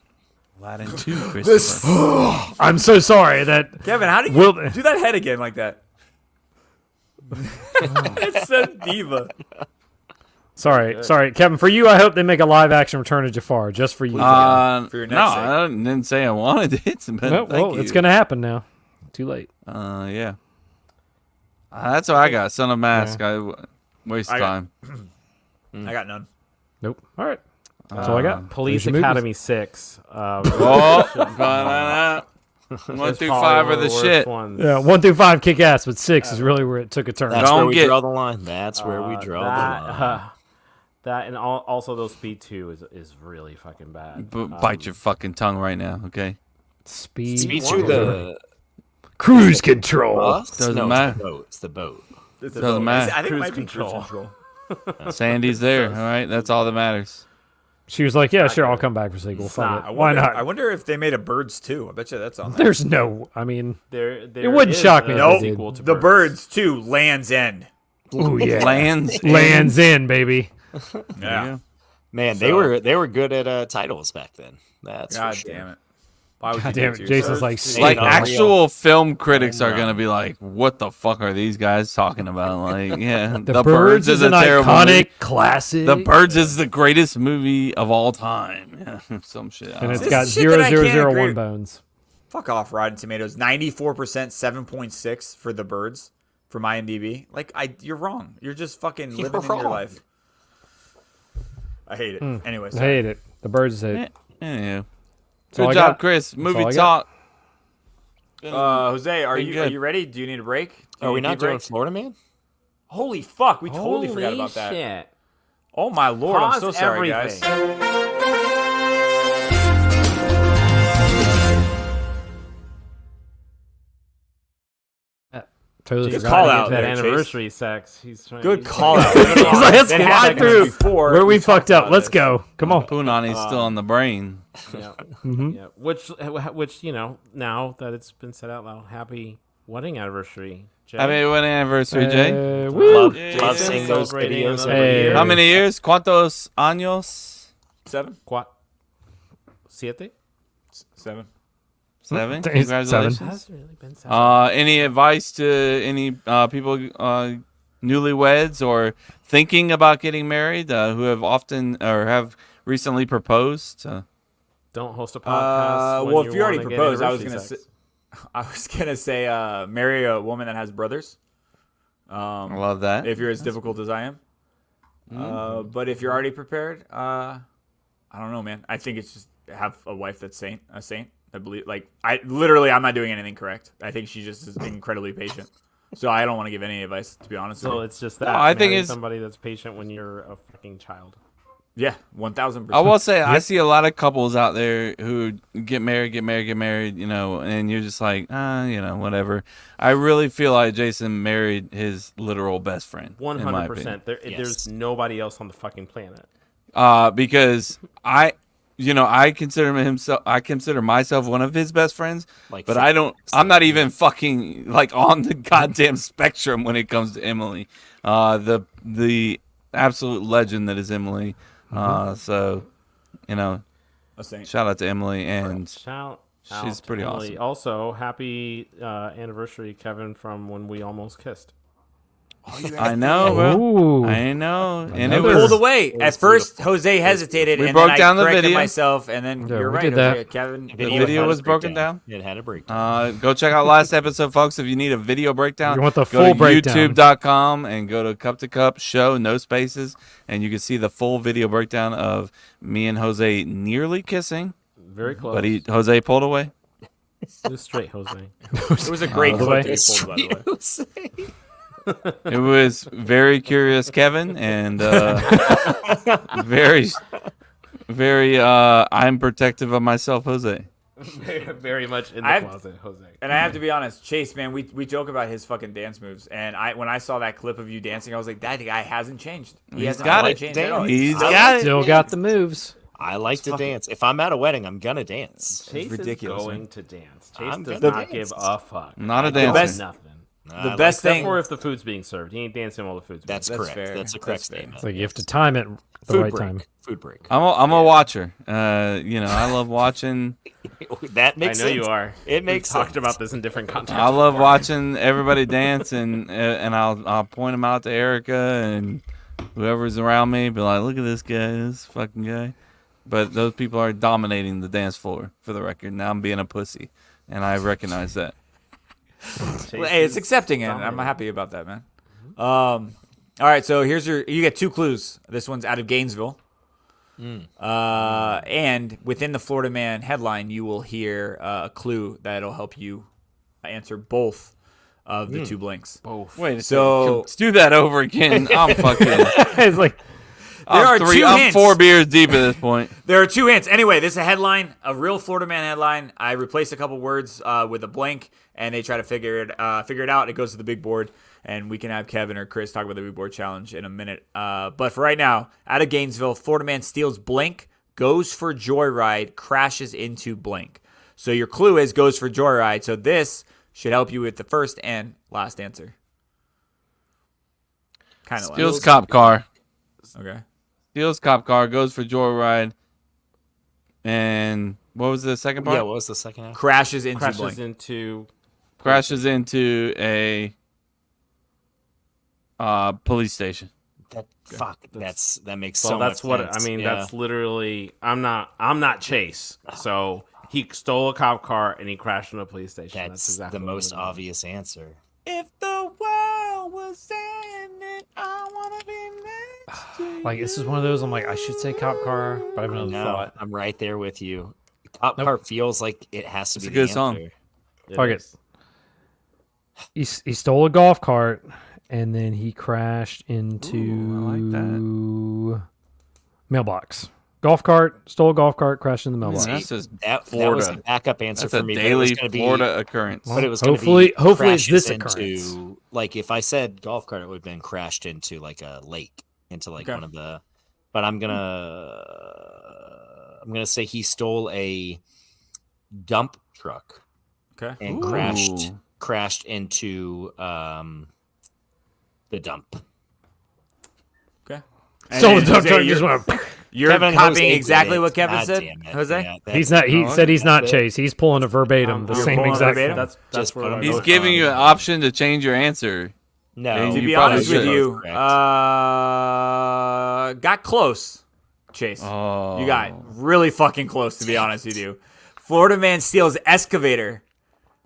Aladdin 2, Christopher. I'm so sorry that. Kevin, how do you Will- do that head again like that? It's so diva. Sorry, Kevin. For you, I hope they make a live action Return of Jafar just for you. For your No, next sake. I didn't say I wanted it. But well, thank you. it's gonna happen now. Too late. Yeah. That's what I got. Son of Mask. I waste I got- time. I got none. Nope. All right. That's all I got. Police There's your movies. Academy 6. Oh, 1 through 5 are the shit. Yeah, 1 through 5 kick ass, but 6 is really where it took a turn. That's Don't where we get- draw the line. That's where we draw the line. That and also those Speed 2 is really fucking bad. Bite your fucking tongue right now, okay? Speed. Speed to the Cruise control. bus? Doesn't no, matter. It's the boat. It's a Doesn't vote. matter. I think it Cruise might be control. cruise control. Sandy's there, all right? That's all that matters. She was like, "Yeah, sure, I'll come back for sequel. Fuck not. it. Why I not?" wonder if they made a Birds too. I bet you that's on there. There's no. I mean, There It wouldn't is shock me a if Nope. they did. sequel to The Birds 2, Land's End. oh yeah, Lands. lands in, baby. Yeah. Man, they were good at titles back then. That's God for sure. damn it. Why would God you do damn to it, Jason's yourself? like, Like "Sleep on it." actual film critics are gonna be like, "What the fuck are these guys talking about?" Like, yeah, The Birds is an terrible iconic movie. classic. The Birds is the greatest movie of all time. Yeah, some shit. I and don't it's know. got shit that I can't 0001 agree- bones. Fuck off, Rotten Tomatoes. 94%, 7.6 for The Birds from IMDb. Like, you're wrong. You're just fucking You're living in your wrong. life. I hate it. Anyway, I sorry. hate it. The Birds hate it. Anywho. all I Good job, got. Chris. all Movie I got. talk. Jose, are Been you good. ready? Do you need a break? Do Are you we need not a doing break? Florida Man? Holy fuck, we totally forgot about that. Shit. Oh my lord, I'm Pause so sorry, everything. guys. Totally Good forgot. call Get out that there, Chase. anniversary sex. He's trying. Good he's call out. He's like, let's That fly happened through. before Where we talked fucked up. about Let's this. go. Come on. Punani's still on the brain. Yeah. Mm-hmm. Yeah. Which you know, now that it's been said out loud, happy wedding anniversary. Jay. Happy wedding anniversary, Jay. Woo. Love Jason seeing those celebrating videos another every Hey. year. How many years? ¿Cuántos años? 7? Siete? 7. 7. It's Congratulations. Hasn't really been seven. Any advice to any people, newlyweds or thinking about getting married, who have often or have recently proposed? Don't host a podcast. when Well, if you already wanna get proposed, I was anniversary gonna sex. say marry a woman that has brothers. I love that. If you're as difficult as I am. But if you're already prepared, I don't know, man. I think it's just have a wife that's a saint. I believe, I'm not doing anything correct. I think she just is incredibly patient. So I don't want to give any advice, to be honest. So with you. it's just that. I think marry it's- somebody that's patient when you're a fucking child. Yeah, 1,000%. I will say I see a lot of couples out there who get married, you know, and you're just like, you know, whatever. I really feel like Jason married his literal best friend. 100%. Yes. There's nobody else on the fucking planet. Because I consider myself one of his best friends, Like but I'm not even fucking like on the goddamn spectrum when it comes to Emily, the absolute legend that is Emily. So, you know, A saint. shout out to Emily, and Shout she's out pretty to Emily. awesome. Also, happy anniversary, Kevin, from when we almost kissed. I know, bro. Ooh. I know. And it Another- was Pulled away. At first, Jose hesitated, We and broke then down I the corrected video. myself, and then Yeah, you're we right, did Jose. that. Kevin. the video had was a broken down. It had a breakdown. Go check out last episode, folks. If you need a video breakdown, You want the go full to breakdown. youtube.com and go to Cup to Cup show, no spaces, and you can see the full video breakdown of me and Jose nearly kissing, Very close. but Jose pulled away. It was straight, Jose. It was a great the clip way. that you pulled, by the way. It was very curious, Kevin, and very, very. I'm protective of myself, Jose. Very much in the I've- closet, Jose. And I have to be honest, Chase, man, we joke about his fucking dance moves, and when I saw that clip of you dancing, I was like, that guy hasn't changed. He He's hasn't got really it. changed at all. He's still- got it. Still got the moves. I like to dance. If I'm at a wedding, I'm gonna dance. Chase ridiculous, is going man. to dance. Chase I'm does gonna not dance. give a fuck. Not a He does dancer. Nothing. The best Except thing. for if the food's being served. He ain't dancing while the food's being That's That's correct. fair. That's a That's correct fair. statement. It's like you have to time it the Food right break. time. Food break. I'm a watcher. I love watching. That I makes know sense. you are. It makes We've talked sense. about this in different contexts. I love before. watching everybody dance, and I'll point them out to Erica and whoever's around me. Be like, look at this guy, this fucking guy. But those people are dominating the dance floor, for the record. Now I'm being a pussy, and I recognize that. Well, hey, it's accepting it. I'm happy about that, man. All right, so you get 2 clues. This one's out of Gainesville. And within the Florida Man headline, you will hear a clue that'll help you answer both of the 2 blanks. Wait, So- let's do that over again. I'm fucking. It's like are 2 I'm hints. 4 beers deep at this point. There are 2 hints. Anyway, this is a headline, a real Florida Man headline. I replaced a couple words with a blank, and they try to figure it out. It goes to the big board, and we can have Kevin or Chris talk about the big board challenge in a minute. But for right now, out of Gainesville, Florida Man steals blank, goes for joyride, crashes into blank. So your clue is goes for joyride. So this should help you with the first and last answer. Kind of Steals cop car. Okay. Steals cop car. Goes for joyride. And what was the second part? Yeah, what was the second half? Crashes into Crashes blank. into. Crashes into a police station. That makes So so that's much what sense. I mean. Yeah. That's literally. I'm not Chase. So he stole a cop car and he crashed into a police station. That's exactly the what most it is. obvious answer. If the world was ending, I wanna be next to like this is one of those. I'm like I should say cop car, but I have another No, thought. I'm right there with you. Cop car feels like it has to It's be a good the song. answer. Fuck it. He stole a golf cart and then he crashed into Ooh, I like mailbox. Golf cart, stole a golf cart, crashed in the mailbox. That's just That was Florida. the backup answer That's for a me. But it was daily gonna be, Florida occurrence. but it was gonna Hopefully- be hopefully it's crashes this occurrence. into, like if I said golf cart, it would have been crashed into like a lake, into like Okay. one of the. But I'm gonna say he stole a dump truck Okay. and Ooh. crashed into the dump. Okay. Stole the then, dump Jose, truck and you're- just went. You're Kevin copying Jose did exactly it. what Kevin God said, damn it. Jose? Yeah, He's not. He said he's not it. Chase. He's pulling a verbatim, the You're same pulling exact. verbatim? That's Just what put I'm him He's both giving you an option to change your answer. No, To You be probably honest with should. you, Correct. got close, Chase. Oh. You got really fucking close, to be honest with you. Florida Man steals excavator,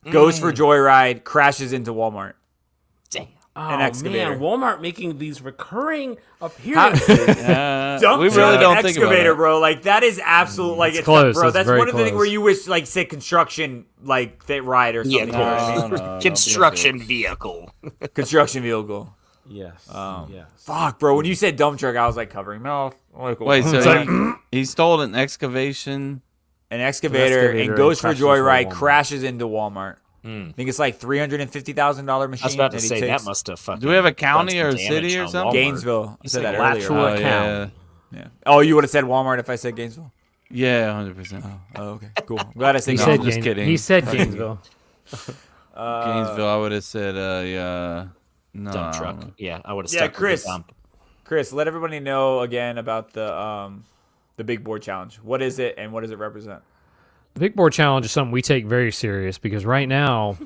goes for joyride, crashes into Walmart. damn. Oh, An excavator. man, Walmart making these recurring appearances. Dump we really truck don't think about excavator, that. bro. Like that is absolute. Like it's close. bro. It's That's very one of the things close. where you wish, like, say construction, like that ride or something. Yeah, you know what I mean? No, Construction vehicle. Construction vehicle. yes. Yes. Fuck, bro. When you said dump truck, I was like covering mouth. I'm like, Wait, so It's like- he stole an excavation. an excavator and excavator goes and for crashes into joyride, Walmart. crashes into Walmart. I think it's like $350,000 machine. I was about to that he say takes. that must have fucking. Do we have a done county some or a damage city or on something? Walmart. Gainesville. I said that earlier. Alachua Oh, County. Yeah. Oh, you would have said Walmart if I said Gainesville. Yeah, 100%. Oh, okay, cool. I'm glad I said He No, said I'm just kidding. He said Gainesville. Gainesville, I would have said, no. Dump truck. Yeah, I would have Yeah, stuck Chris. with the dump. Chris, let everybody know again about the big board challenge. What is it and what does it represent? The big board challenge is something we take very serious because right now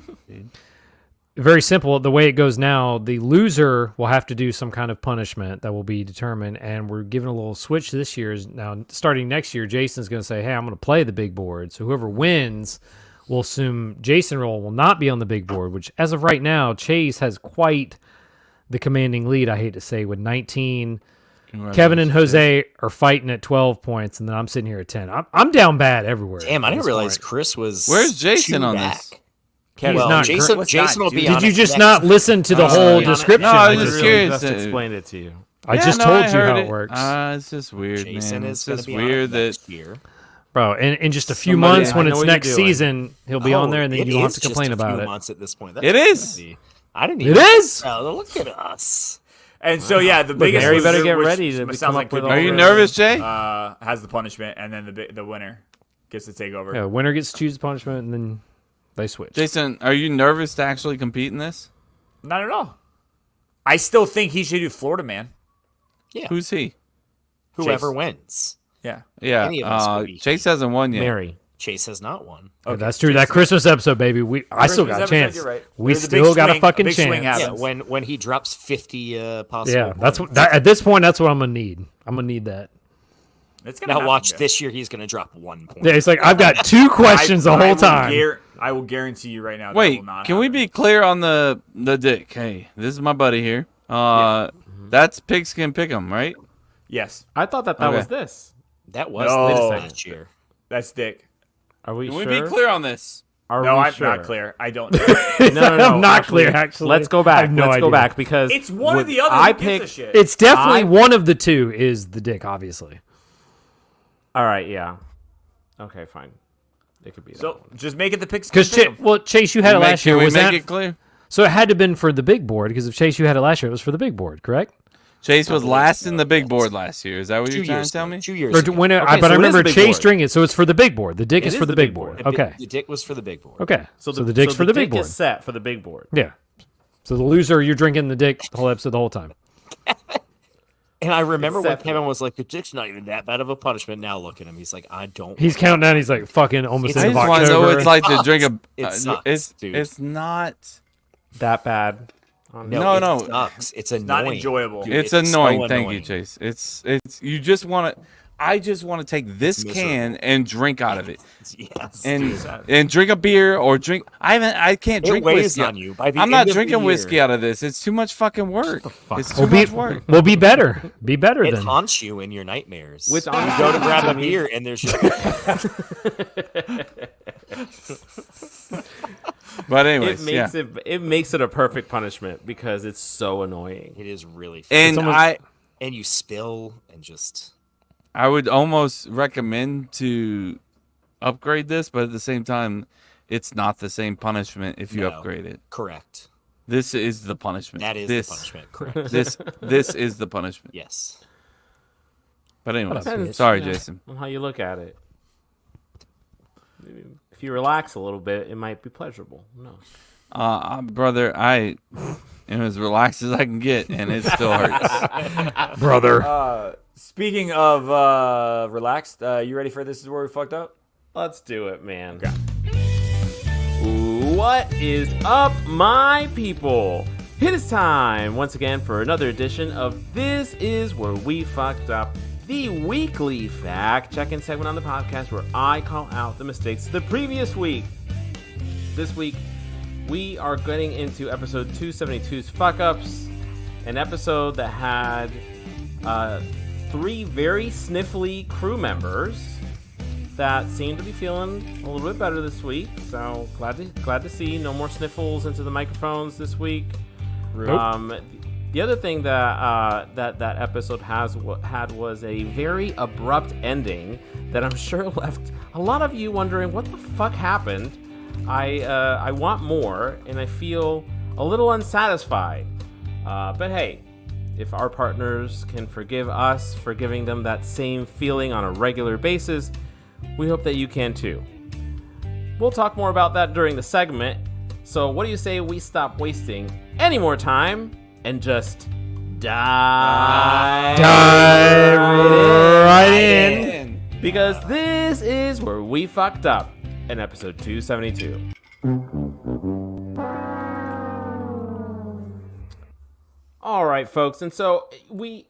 very simple. The way it goes now, the loser will have to do some kind of punishment that will be determined, and we're giving a little switch this year. Now, starting next year, Jason's going to say, hey, I'm going to play the big board. So whoever wins will assume Jason will not be on the big board, which as of right now, Chase has quite the commanding lead, I hate to say, with 19. Kevin and Jose are fighting at 12 points, and then I'm sitting here at 10. I'm down bad everywhere. Damn, I at didn't this realize point. Chris was. Where's Jason 2 on back. this? He's Well, not Jason will be on Did you it just next not listen to the whole Yeah. description? No, I I was just, just curious. Just explained it to you. I just told you heard how it works. It's just weird, Jason man. is It's going to just be weird on that next year. Bro, in just a few Somebody- months I when know it's what you're next doing. season, he'll be on there, and then It you don't have is to just complain a about few it. months at this point. That's It is. crazy. I didn't. It Even is? Oh, look at us. And so yeah, the biggest Harry better loser, get which ready to sounds come like up with could all Are be you the- nervous, Jay? has the punishment, and then the winner gets to take over. Yeah, winner gets to choose the punishment, and then they switch. Jason, are you nervous to actually compete in this? Not at all. I still think he should do Florida Man. Yeah. Who's he? Whoever Chase. wins. Yeah. Yeah, Any of us could be. Chase hasn't won yet. Mary. Chase has not won. Yeah, that's true. That Christmas episode, baby. I still got a Christmas chance. episode, you're right. We There's a big still got a swing- fucking big swing chance. happens. Yeah, when he drops 50 possible. Yeah, that's points. at this point. That's what I'm gonna need. I'm gonna need that. It's gonna Now happen, watch guys. this year. He's going to drop 1 point. Yeah, it's like I've got 2 questions the whole time. I will guarantee you right now. that Wait, will not can we happen. be clear on the dick? Hey, this is my buddy here. That's Pigskin Pick'em, right? Yes, I thought that Okay. was this. That was No. this last year. that's Dick. Are we Can sure? we be clear on this? Are No, we I'm sure? not clear. I don't know. No. I'm not actually, clear, actually. Let's go I back. have no Let's go idea. back because It's one or what the other. I Who gives a picked. shit? It's definitely one of the two. Is the dick, obviously? All right. Yeah. Okay. Fine. It could be that So one. just make it the picks. Because Chase, you had it last year. Can we Was make that it clear? so? It had to have been for the big board because if Chase, you had it last year, it was for the big board, correct? Chase was last in the big board last year. Is that what 2 you're trying years to tell ago. me? 2 years Or ago. when Okay, but so I it is remember the big Chase board. doing it, so it's for the big board. The dick It is is for the the big big board. board. Okay, The dick was for the big board. okay. So the dick's for the big dick board. is set for the big board. Yeah. So the loser, you're drinking the dick the whole episode the whole time. And I remember when Except- Kevin was like, the dick's not even that bad of a punishment. Now look at him. He's like, I don't. He's counting down. He's like fucking almost It's- I in just want to know October. what it's like to drink a. It sucks, it's dude. it's not. That bad. No, No. it sucks. It's annoying. not enjoyable. Dude, It's so annoying. Thank you, annoying. Chase. It's you just want to. I just want to take this can and drink out of it, Yes. and drink a beer or drink. I can't It drink weighs whiskey. on you. By the I'm end not of the drinking year, whiskey out of this. It's too much fucking work. It's too We'll be, much work. we'll be better. Be better It then. haunts you in your nightmares. Which you honestly go to grab a to me- beer and there's just But anyways, It makes it a perfect punishment because it's so annoying. it is really fun. And almost- And you spill and just I would almost recommend to upgrade this, but at the same time, it's not the same punishment if you No. upgrade it. correct. This is the punishment. That is this, the punishment. Correct. This is the punishment. Yes. But anyways, Depends, sorry, you know, Jason. on how you look at it. If you relax a little bit, it might be pleasurable. No. Brother, I am as relaxed as I can get, and it still hurts. Brother. Speaking of relaxed, you ready for this? Is where we fucked up. Let's do it, man. What is up, my people? It is time once again for another edition of This Is Where We Fucked Up, the weekly fact-checking segment on the podcast where I call out the mistakes of the previous week. This week, we are getting into episode 272's fuck-ups, an episode that had 3 very sniffly crew members that seem to be feeling a little bit better this week. So glad to see no more sniffles into the microphones this week. The other thing that that episode had was a very abrupt ending that I'm sure left a lot of you wondering what the fuck happened. I want more, and I feel a little unsatisfied. But hey, if our partners can forgive us for giving them that same feeling on a regular basis, we hope that you can too. We'll talk more about that during the segment. So what do you say we stop wasting any more time and just dive right in. Because this is where we fucked up in episode 272. All right, folks. And so we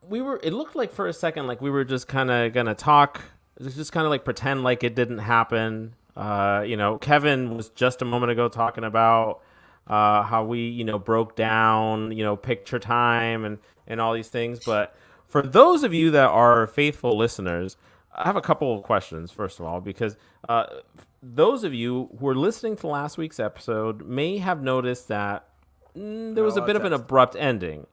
were, it looked like for a second like we were just kind of going to talk, just kind of like pretend like it didn't happen. Kevin was just a moment ago talking about how we, broke down, picture time and all these things. But for those of you that are faithful listeners, I have a couple of questions, first of all, because those of you who are listening to last week's episode may have noticed that there was a bit of an abrupt ending.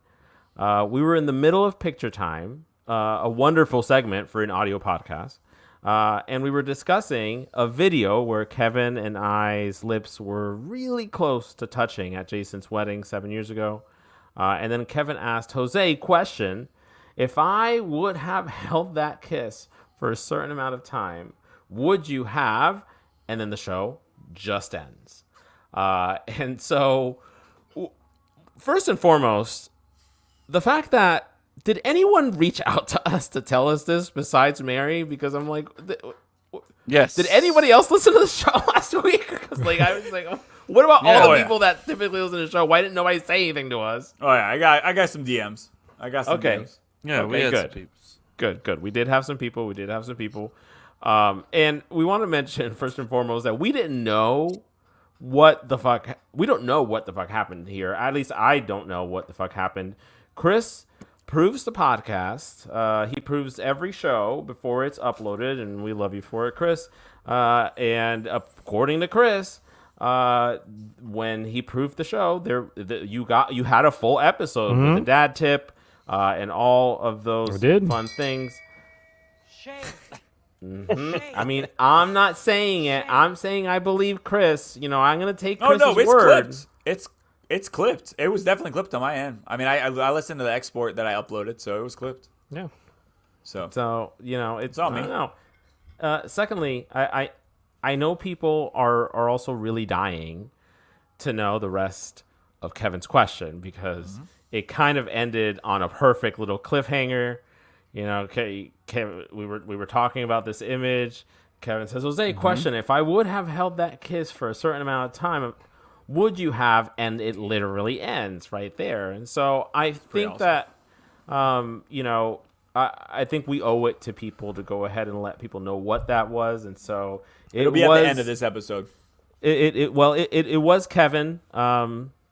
We were in the middle of picture time, a wonderful segment for an audio podcast. And we were discussing a video where Kevin and I's lips were really close to touching at Jason's wedding 7 years ago. And then Kevin asked Jose, question, if I would have held that kiss for a certain amount of time, would you have? And then the show just ends. And so, first and foremost, the fact that, did anyone reach out to us to tell us this besides Mary? Because I'm like, yes. Did anybody else listen to the show last week? Because I was like, what about all the people that typically listen to the show? Why didn't nobody say anything to us? Oh yeah, I got some DMs. DMs. Yeah, okay, we had good. some people. Good. We did have some people. And we want to mention first and foremost that we didn't know what the fuck. We don't know what the fuck happened here. At least I don't know what the fuck happened. Chris proves the podcast. He proves every show before it's uploaded, and we love you for it, Chris. And according to Chris, when he proved the show, you had a full episode with the dad tip and all of those fun things. I mean, I'm not saying it. I'm saying I believe Chris. I'm going to take Chris's word. Clipped. It's clipped. It was definitely clipped on my end. I mean, I listened to the export that I uploaded, so it was clipped. Yeah. So it's on me. Secondly, I know people are also really dying to know the rest of Kevin's question because it kind of ended on a perfect little cliffhanger. Kevin, we were talking about this image. Kevin says, Jose, question, if I would have held that kiss for a certain amount of time, would you have? And it literally ends right there. And so I think that, I think we owe it to people to go ahead and let people know what that was. And so it'll be at the end of this episode. It was Kevin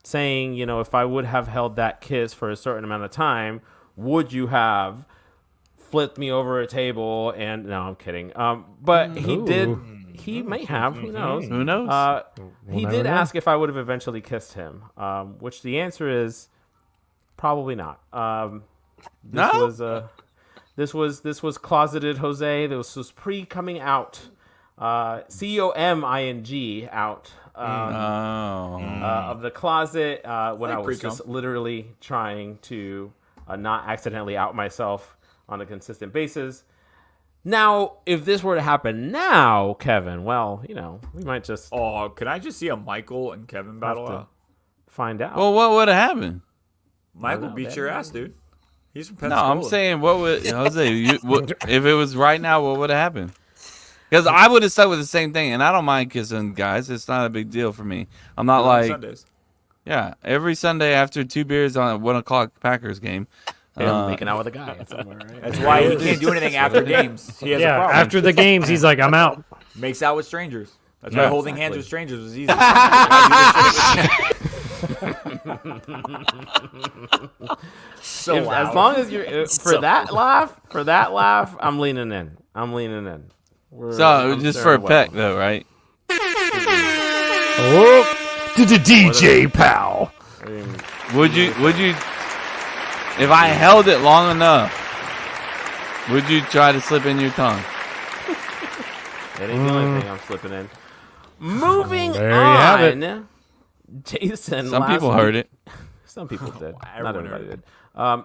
saying, if I would have held that kiss for a certain amount of time, would you have flipped me over a table? And no, I'm kidding. But he did. He may have. Who knows? Who knows? He did ask if I would have eventually kissed him, which the answer is probably not. This was closeted Jose. This was pre coming out. COMING out of the closet when I was just literally trying to not accidentally out myself on a consistent basis. Now, if this were to happen now, Kevin, well, we might just. Oh, can I just see a Michael and Kevin battle out? Find out. Well, what would have happened? Michael beat your ass, dude. He's from Pensacola. No, I'm saying, what would Jose? If it was right now, what would have happened? Because I would have stuck with the same thing, and I don't mind kissing guys. It's not a big deal for me. I'm not like Sundays. Yeah, every Sunday after 2 beers on a 1:00 Packers game. Making out with a guy. That's why he can't do anything after games. He has a problem. After the games, he's like, I'm out. Makes out with strangers. That's why holding hands with strangers was easy. As long as you're for that laugh, I'm leaning in. Just for a peck, though, right? Oh, to the DJ, pal. Would you? If I held it long enough, would you try to slip in your tongue? That ain't the only thing I'm slipping in. Moving there on. You have it. Jason, some people heard it. Some people did. Not everybody did.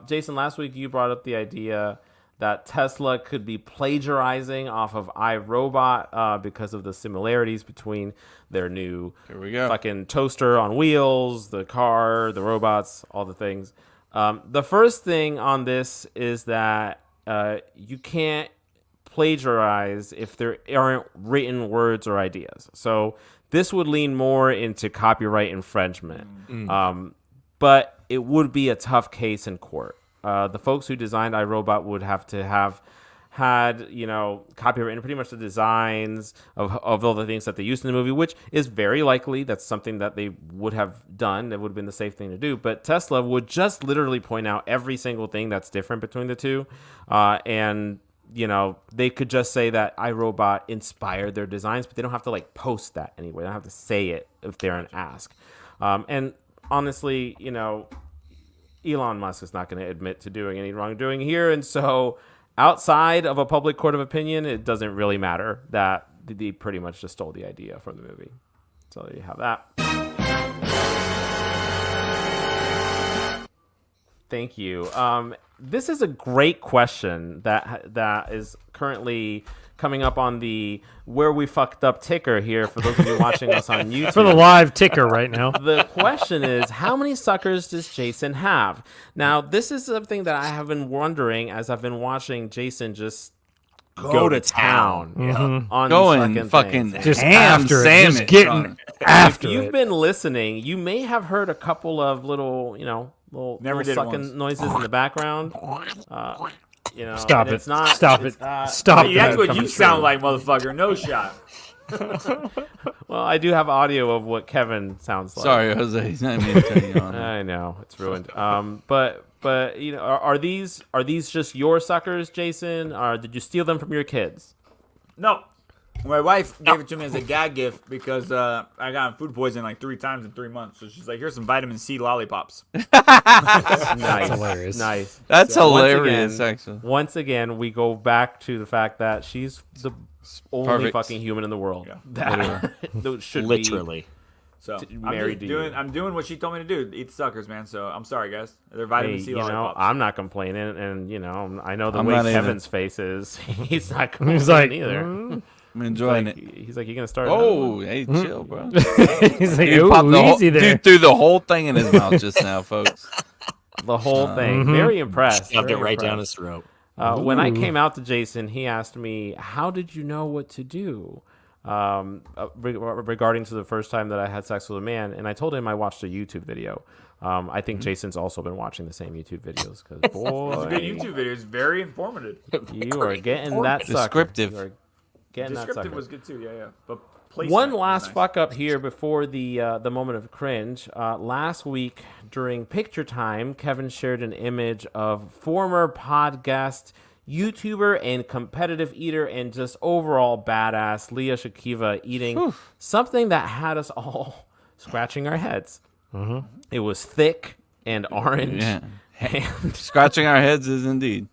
Jason, last week you brought up the idea that Tesla could be plagiarizing off of iRobot because of the similarities between their new fucking toaster on wheels, the car, the robots, all the things. The first thing on this is that you can't plagiarize if there aren't written words or ideas. So this would lean more into copyright infringement. but it would be a tough case in court. The folks who designed iRobot would have to have had, copyright and pretty much the designs of all the things that they used in the movie, which is very likely that's something that they would have done. It would have been the safe thing to do. But Tesla would just literally point out every single thing that's different between the two. And they could just say that iRobot inspired their designs, but they don't have to post that anyway. They don't have to say it if they're an ask. And honestly, Elon Musk is not going to admit to doing any wrongdoing here. And so outside of a public court of opinion, it doesn't really matter that they pretty much just stole the idea from the movie. So there you have that. Thank you. This is a great question that is currently coming up on the Where We Fucked Up ticker here for those of you watching us on YouTube. For the live ticker right now. The question is, how many suckers does Jason have? Now, this is something that I have been wondering as I've been watching Jason just go to town on Going fucking things. Just ham after it, sandwich. just getting after If you've it. been listening, you may have heard a couple of little Never did it sucking once. noises in the background. Stop and it. It's not, Stop it's it. not- Stop Hey, it. that's what coming you sound true. like, motherfucker. No shot. Well, I do have audio of what Kevin sounds like. Sorry, Jose. He's not mean to turn you on. I know it's ruined. But are these just your suckers, Jason? Or did you steal them from your kids? No. My wife gave it to me as a gag gift because I got food poisoning like 3 times in 3 months. So she's like, here's some vitamin C lollipops. Nice, hilarious. nice. That's So hilarious, actually. Once again, we go back to the fact that she's the only Perfect. fucking human in the world Yeah. that should Literally. So married to you. I'm doing what she told me to do. Eat suckers, man. So I'm sorry, guys. They're vitamin Hey, C lollipops. I'm not complaining, and I know the I'm way not either. Kevin's face is. He's not complaining He's like, either. I'm enjoying Like, it. he's like, you gonna start? another Oh, one?" hey, chill, bro. He's like, Dude ooh, popped the whole, easy there. dude threw the whole thing in his mouth just now, folks. The whole thing. Very impressed. Shoved it very right down impressed. his throat. When I came out to Jason, he asked me, "How did you know what to do?" Regarding to the first time that I had sex with a man, and I told him I watched a YouTube video. I think Jason's also been watching the same YouTube videos because boy, It's a good YouTube video. It's very informative. you are getting that sucker. Descriptive. You are getting that Descriptive sucker. was good too. Yeah. But placement One was last nice. fuck up here before the moment of cringe. Last week during picture time, Kevin shared an image of former podcast YouTuber and competitive eater and just overall badass Leah Shakiva eating something that had us all scratching our heads. It was thick and orange. Yeah. And Scratching our heads is indeed.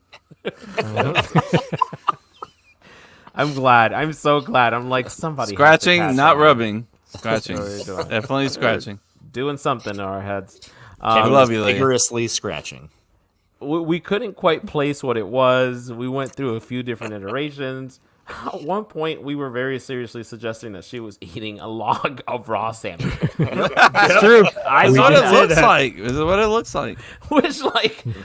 I'm glad. I'm so glad. I'm like somebody has to Scratching, pass not on. rubbing. Scratching. That's what we're doing. Definitely scratching. Doing something to our heads. I love you, Leah. Vigorously scratching. We couldn't quite place what it was. We went through a few different iterations. At one point, we were very seriously suggesting that she was eating a log of raw salmon, It's true. That's We what did it say looks that. like. This is what it looks like. which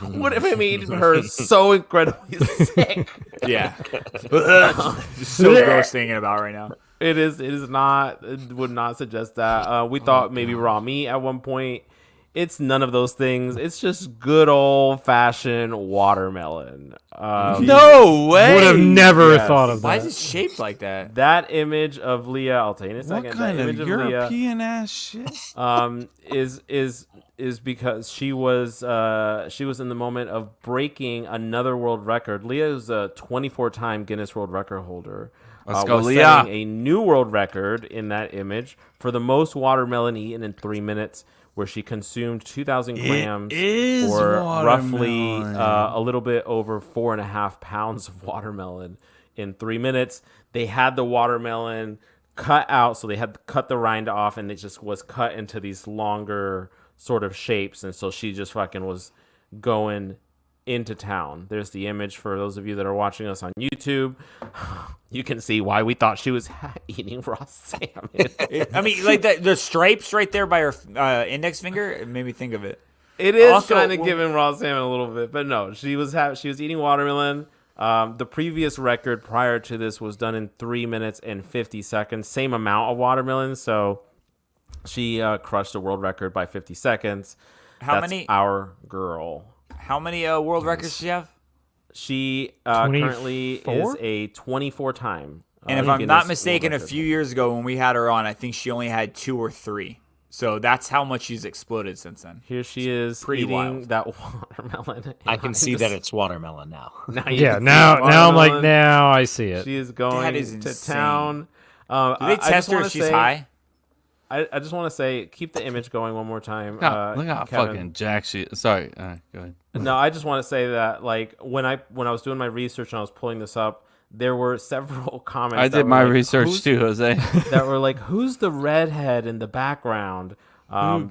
would have made her so incredibly sick. Yeah. So gross thinking about right now. It is not. It would not suggest that. We thought maybe raw meat at one point. It's none of those things. It's just good old fashioned watermelon. No way. Would have never Yes. thought of Why that. is it shaped like that? That image of Leah, I'll tell you in a What second. kind that of image of Leah, European ass shit? is because she was in the moment of breaking another world record. Leah is a 24-time Guinness World Record holder. Let's go, was Leah. setting a new world record in that image for the most watermelon eaten in 3 minutes, where she consumed 2,000 grams is or roughly watermelon. a little bit over 4.5 pounds of watermelon in 3 minutes. They had the watermelon cut out, so they had to cut the rind off, and it just was cut into these longer sort of shapes. And so she just fucking was going into town. There's the image for those of you that are watching us on YouTube. You can see why we thought she was eating raw salmon. I mean, like the stripes right there by her index finger, it made me think of it. It is Also, kind of when- giving raw salmon a little bit, but no, she was eating watermelon. The previous record prior to this was done in 3 minutes and 50 seconds, same amount of watermelon. So she crushed the world record by 50 seconds. How That's many? our girl. How many world records does she have? She currently is 24? a 24-time. And if I'm Guinness not World mistaken, a Record few holder. years ago when we had her on, I think she only had 2 or 3. So that's how much she's exploded since then. Here she is pretty eating wild. that watermelon. I can see that it's watermelon now. Now you Yeah, can see now I'm like, watermelon. now I see it. She is going That is to insane. town. Do they test her if she's high? I just want to say, keep the image going one more time. Look how Kevin. fucking jack she. Sorry, go ahead. No, I just want to say that, like, when I was doing my research and I was pulling this up, there were several comments. I that did were my like, research too, Jose. that were like, "Who's the redhead in the background?"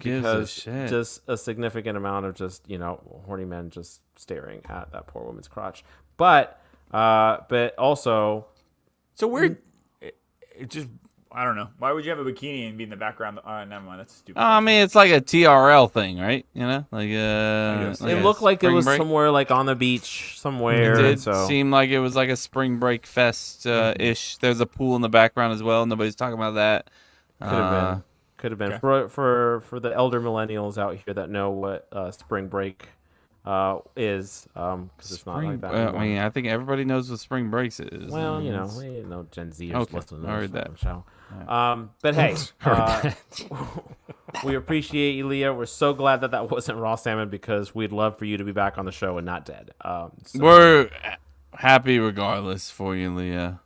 gives a Because shit? just a significant amount of just horny men just staring at that poor woman's crotch. But also, So weird. It just, I don't know. Why would you have a bikini and be in the background? Never mind. That's stupid. I mean, it's like a TRL thing, right? You know, like guess. like it a looked like it spring was break. somewhere like on the beach It somewhere. did so seem like it was like a spring break fest ish. There's a pool in the background as well. Nobody's talking about that. could have been Okay. for the elder millennials out here that know what spring break is, because it's not like that I anymore. mean, I think everybody knows what spring breaks is. Well, It's- we didn't know Gen Zers Okay, listen to I this heard that. fucking show. But hey, we appreciate you, Leah. We're so glad that wasn't raw salmon, because we'd love for you to be back on the show and not dead. So- We're happy regardless for you, Leah.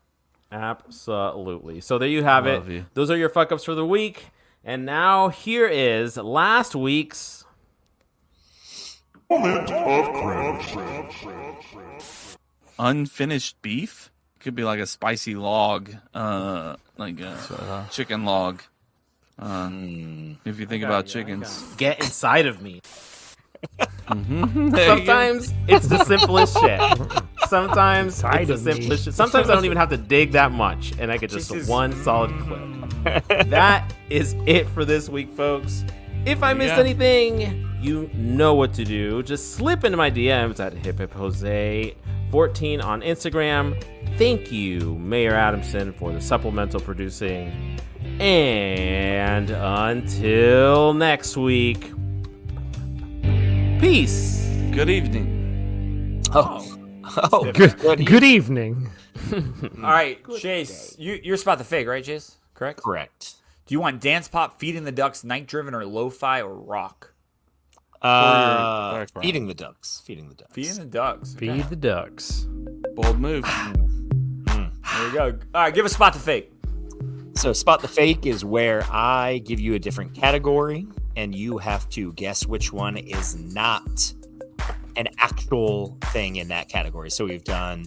Absolutely. So there you have Love it. you. Those are your fuck ups for the week. And now here is last week's Unfinished beef could be like a spicy log, like a chicken log. If you think about chickens, Get Inside of Me. There you go. Sometimes it's the simplest shit. Sometimes Inside it's the of me. simplest shit. Sometimes I don't even have to dig that much, and I get just Jesus. one solid clip. That is it for this week, folks. If I missed Yeah. anything, you know what to do. Just slip into my DMs at HipHipJose14 on Instagram. Thank you, Mayor Adamson, for the supplemental producing. And until next week, peace. Good evening. Good evening. All right, Chase. You're Spot the Fig, right, Chase? Correct? Correct. Do you want Dance Pop, Feeding the Ducks, Night Driven, or Lo-Fi, or Rock? Feeding the ducks. Feeding the ducks. Feeding the Ducks. Okay. Feed the ducks. Bold move. There you go. All right, give us Spot the Fake. So spot the fake is where I give you a different category and you have to guess which one is not an actual thing in that category. So we've done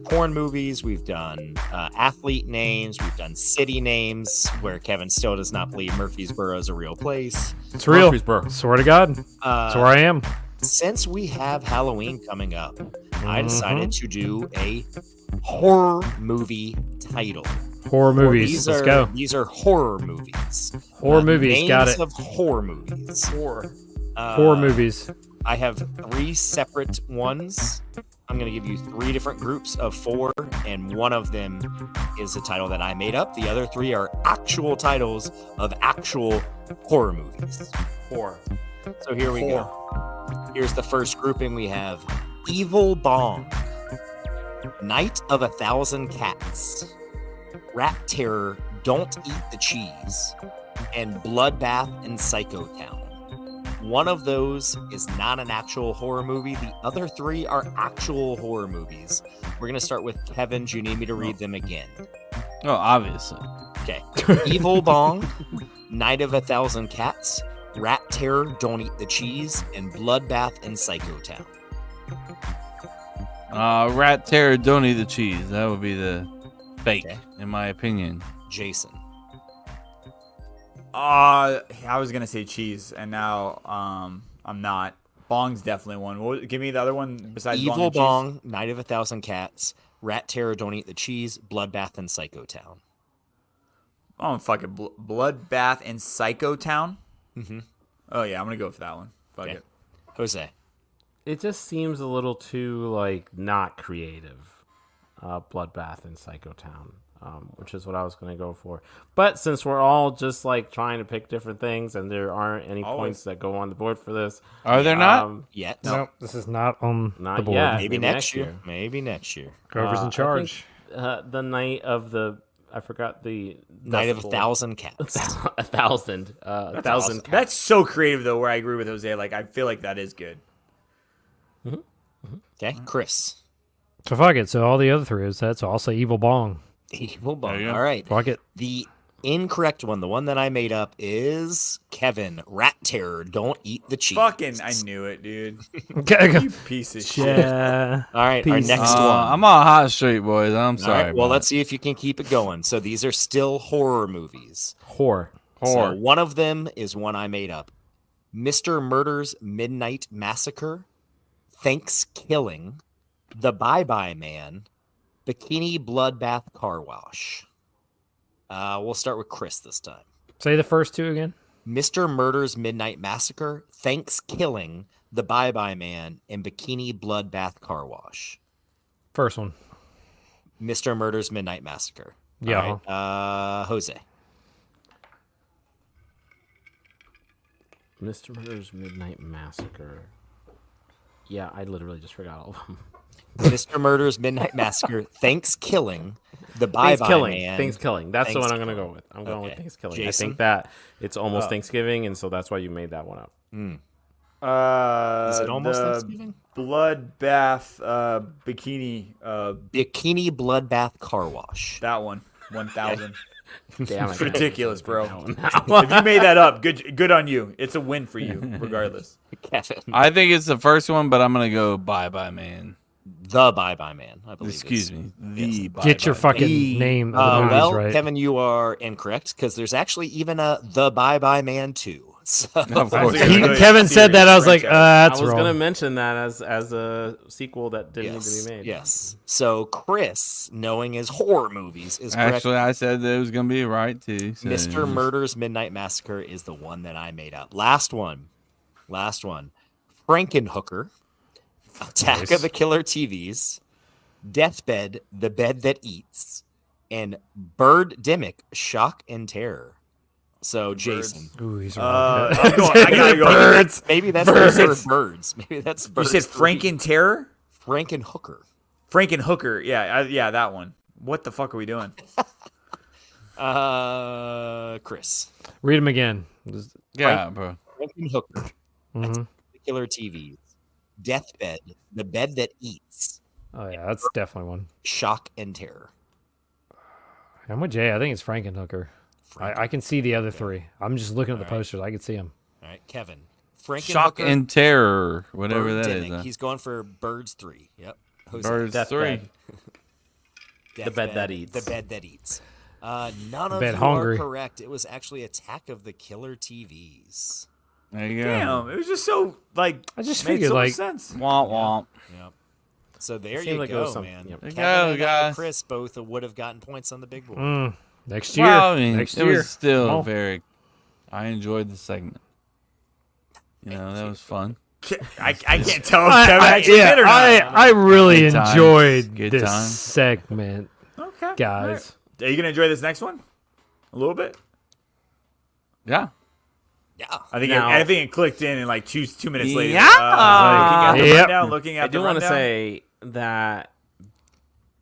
porn movies, we've done athlete names, we've done city names where Kevin still does not believe Murfreesboro is a real place. It's real. Murfreesboro. Swear to God. That's where I am. Since we have Halloween coming up, I decided to do a horror movie title. Horror movies. These Let's are go. these are horror movies. Horror movies. Got Names it. of horror movies. Horror movies. I have 3 separate ones. I'm going to give you 3 different groups of 4, and one of them is a title that I made up. The other 3 are actual titles of actual horror movies. Horror. So here we go. Here's the first grouping. We have Evil Bong, Night of 1,000 Cats, Rat Terror, Don't Eat the Cheese, and Bloodbath in Psycho Town. One of those is not an actual horror movie. The other 3 are actual horror movies. We're going to start with Kevin. Do you need me to read them again? Oh, obviously. Okay. Evil Bong, Night of 1,000 Cats, Rat Terror, Don't Eat the Cheese, and Bloodbath in Psycho Town. Rat Terror, Don't Eat the Cheese. That would be the fake, Okay. in my opinion. Jason. I was gonna say cheese, and now I'm not. Bong's definitely one. Give me the other one besides Evil Bong and cheese. Bong, Night of 1,000 Cats, Rat Terror, Don't Eat the Cheese, Bloodbath in Psycho Town. Oh, fucking Bloodbath in Psycho Town. Mm-hmm. Oh yeah, I'm gonna go for that one. Fuck Okay. it. Jose. It just seems a little too like not creative. Bloodbath in Psycho Town. which is what I was going to go for. But since we're all just like trying to pick different things, and there aren't any points that go on the board for this, Are there not? Yet. Nope, this is not on Not the board. yet. Maybe next year. Maybe next year. Whoever's in I charge. think, the night of the I forgot the Night of a decimal. 1,000 cats. a thousand. A thousand. Awesome. That's so creative, though. Where I agree with Jose. Like, I feel like that is good. Okay, Chris. So fuck it. So all the other three is that. So I'll say Evil Bong. Evil Bong. you go. All right. Fuck it. The incorrect one, the one that I made up, is Kevin. Rat terror. Don't eat the cheese. Fucking, I knew it, dude. Okay. You piece of shit. Yeah. All right, our Peace. next one. I'm on a hot streak, boys. I'm All sorry. right, well, about let's see if you can keep it going. So these are still horror movies. Whore. So one of them is one I made up. Mr. Murder's Midnight Massacre, Thanksgiving, The Bye-Bye Man, Bikini Bloodbath Car Wash. We'll start with Chris this time. Say the first two again. Mr. Murder's Midnight Massacre, Thanksgiving, The Bye-Bye Man, and Bikini Bloodbath Car Wash. First one. Mr. Murder's Midnight Massacre. Yeah. All right, Jose. Mr. Murder's Midnight Massacre. Yeah, I literally just forgot all of them. Mr. Murder's Midnight Massacre, Thanksgiving, The Bye-Bye Man. Thanksgiving. That's the one I'm going to Thanksgiving. go with. I'm going with Okay. Thanksgiving. I Jason? think that it's almost Thanksgiving, and so that's why you made that one up. Is it almost the Thanksgiving? Bloodbath bikini. Bikini Bloodbath Car Wash. That one. 1,000. Damn it. It's ridiculous, bro. That one. If you made that up, good on you. It's a win for you, regardless. Kevin. I think it's the first one, but I'm gonna go Bye-Bye Man. The Bye-Bye Man, I believe. Excuse me. The Get your Bye-Bye fucking Man. name of the movies Well, right. Kevin, you are incorrect because there's actually even a The Bye-Bye Man 2. So, Of course. Sounds like a Kevin said that. I was like, franchise. that's I was wrong. going to mention that as a sequel that didn't need yes, to be made. yes. So Chris, knowing his horror movies, is correct. Actually, I said that it was gonna be right too. So Mr. Murder's Midnight Massacre is the one that I made up. Last one. Frankenhooker, Attack of the Killer TVs, Deathbed, The Bed That Eats, and Birdemic, Shock and Terror. So, Jason. Ooh, he's wrong. I gotta go. Birds. Maybe that's Birds. the word birds. Maybe that's You birds. said Franken Terror? Frankenhooker. Frankenhooker. Yeah, that one. What the fuck are we doing? Chris. Read them again. Yeah, bro. Frankenhooker, Mhm. the Killer TVs, Deathbed, The Bed That Eats, Oh yeah, that's definitely one. Shock and Terror. I'm with Jay. I think it's Frankenhooker. I can see the other three. I'm just looking at the posters. I can see them. All right, Kevin. Frankenhooker. Shock and Terror, whatever that is. Birdemic. He's going for Birds 3. Yep. Jose. Birds Deathbed. 3. Deathbed, Bed That Eats. The Bed That Eats. None of Bed you Hungry. are correct. It was actually Attack of the Killer TVs. There you go. Damn, it was just so like. I just made figured, so much like- sense. Womp womp. Yep. So there seemed you like it go, was some- man. yep. There you Kevin go, and guys. Chris both would have gotten points on the big board. Next year. Well, I mean, Next it year. was still Oh. very. I enjoyed the segment. You know, that was fun. I can't tell if Kevin actually did or not. I really Good times. enjoyed Good this times. segment, Okay, guys. Are you gonna enjoy this next one? A little bit. Yeah. Yeah. I think it clicked in like two minutes later. Yeah. Looking at the Yep. rundown, looking at I the do want to rundown. say that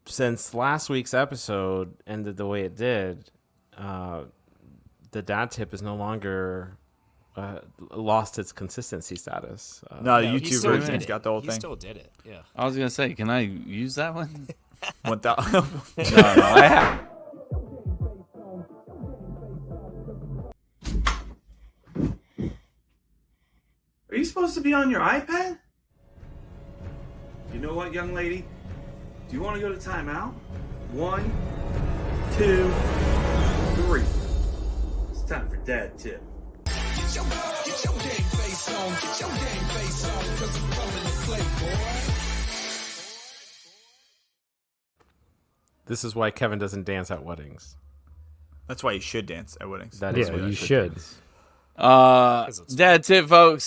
since last week's episode ended the way it did, the dad tip is no longer lost its consistency status. No, the No, he YouTube still version's did got the whole He thing. still did it. Yeah. I was gonna say, can I use that one? 1,000. no, I have. Are you supposed to be on your iPad? You know what, young lady? Do you want to go to timeout? 1, 2, 3. It's time for dad tip. This is why Kevin doesn't dance at weddings. That's why you should dance at weddings. That is Yeah, why I you should. dance. Dad tip, folks.